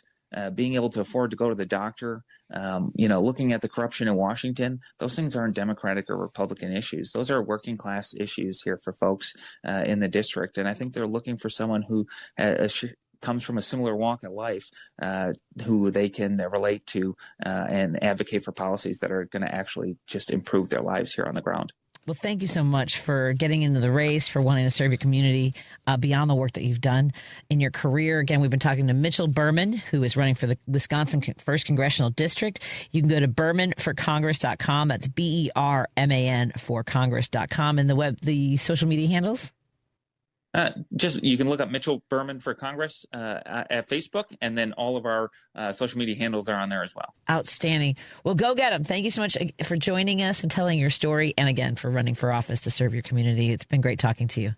being able to afford to go to the doctor, looking at the corruption in Washington, those things aren't Democratic or Republican issues. Those are working class issues here for folks in the district. And I think they're looking for someone who comes from a similar walk in life, who they can relate to and advocate for policies that are going to actually just improve their lives here on the ground. Well, thank you so much for getting into the race, for wanting to serve your community beyond the work that you've done in your career. Again, we've been talking to Mitchell Berman, who is running for the Wisconsin 1st Congressional District. You can go to bermanforcongress.com. That's BERMAN for Congress.com. And the social media handles? You can look up Mitchell Berman for Congress at Facebook, and then all of our social media handles are on there as well. Outstanding. Well, go get them. Thank you so much for joining us and telling your story, and again, for running for office to serve your community. It's been great talking to you.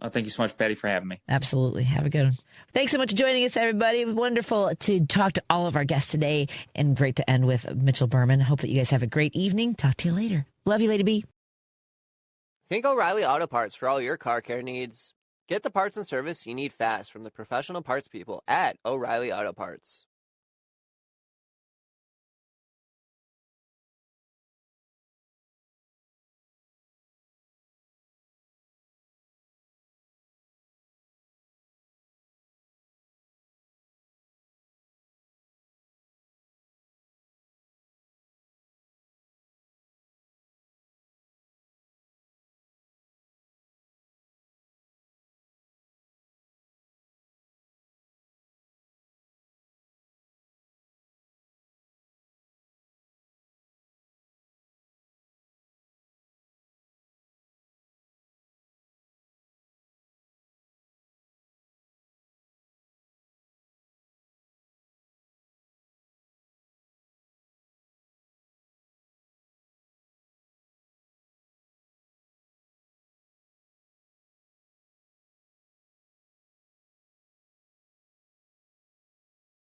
Thank you so much, Patti, for having me. Absolutely. Have a good one. Thanks so much for joining us, everybody. It was wonderful to talk to all of our guests today, and great to end with Mitchell Berman. Hope that you guys have a great evening. Talk to you later. Love you, Lady B. Think O'Reilly Auto Parts for all your car care needs. Get the parts and service you need fast from the professional parts people at O'Reilly Auto Parts.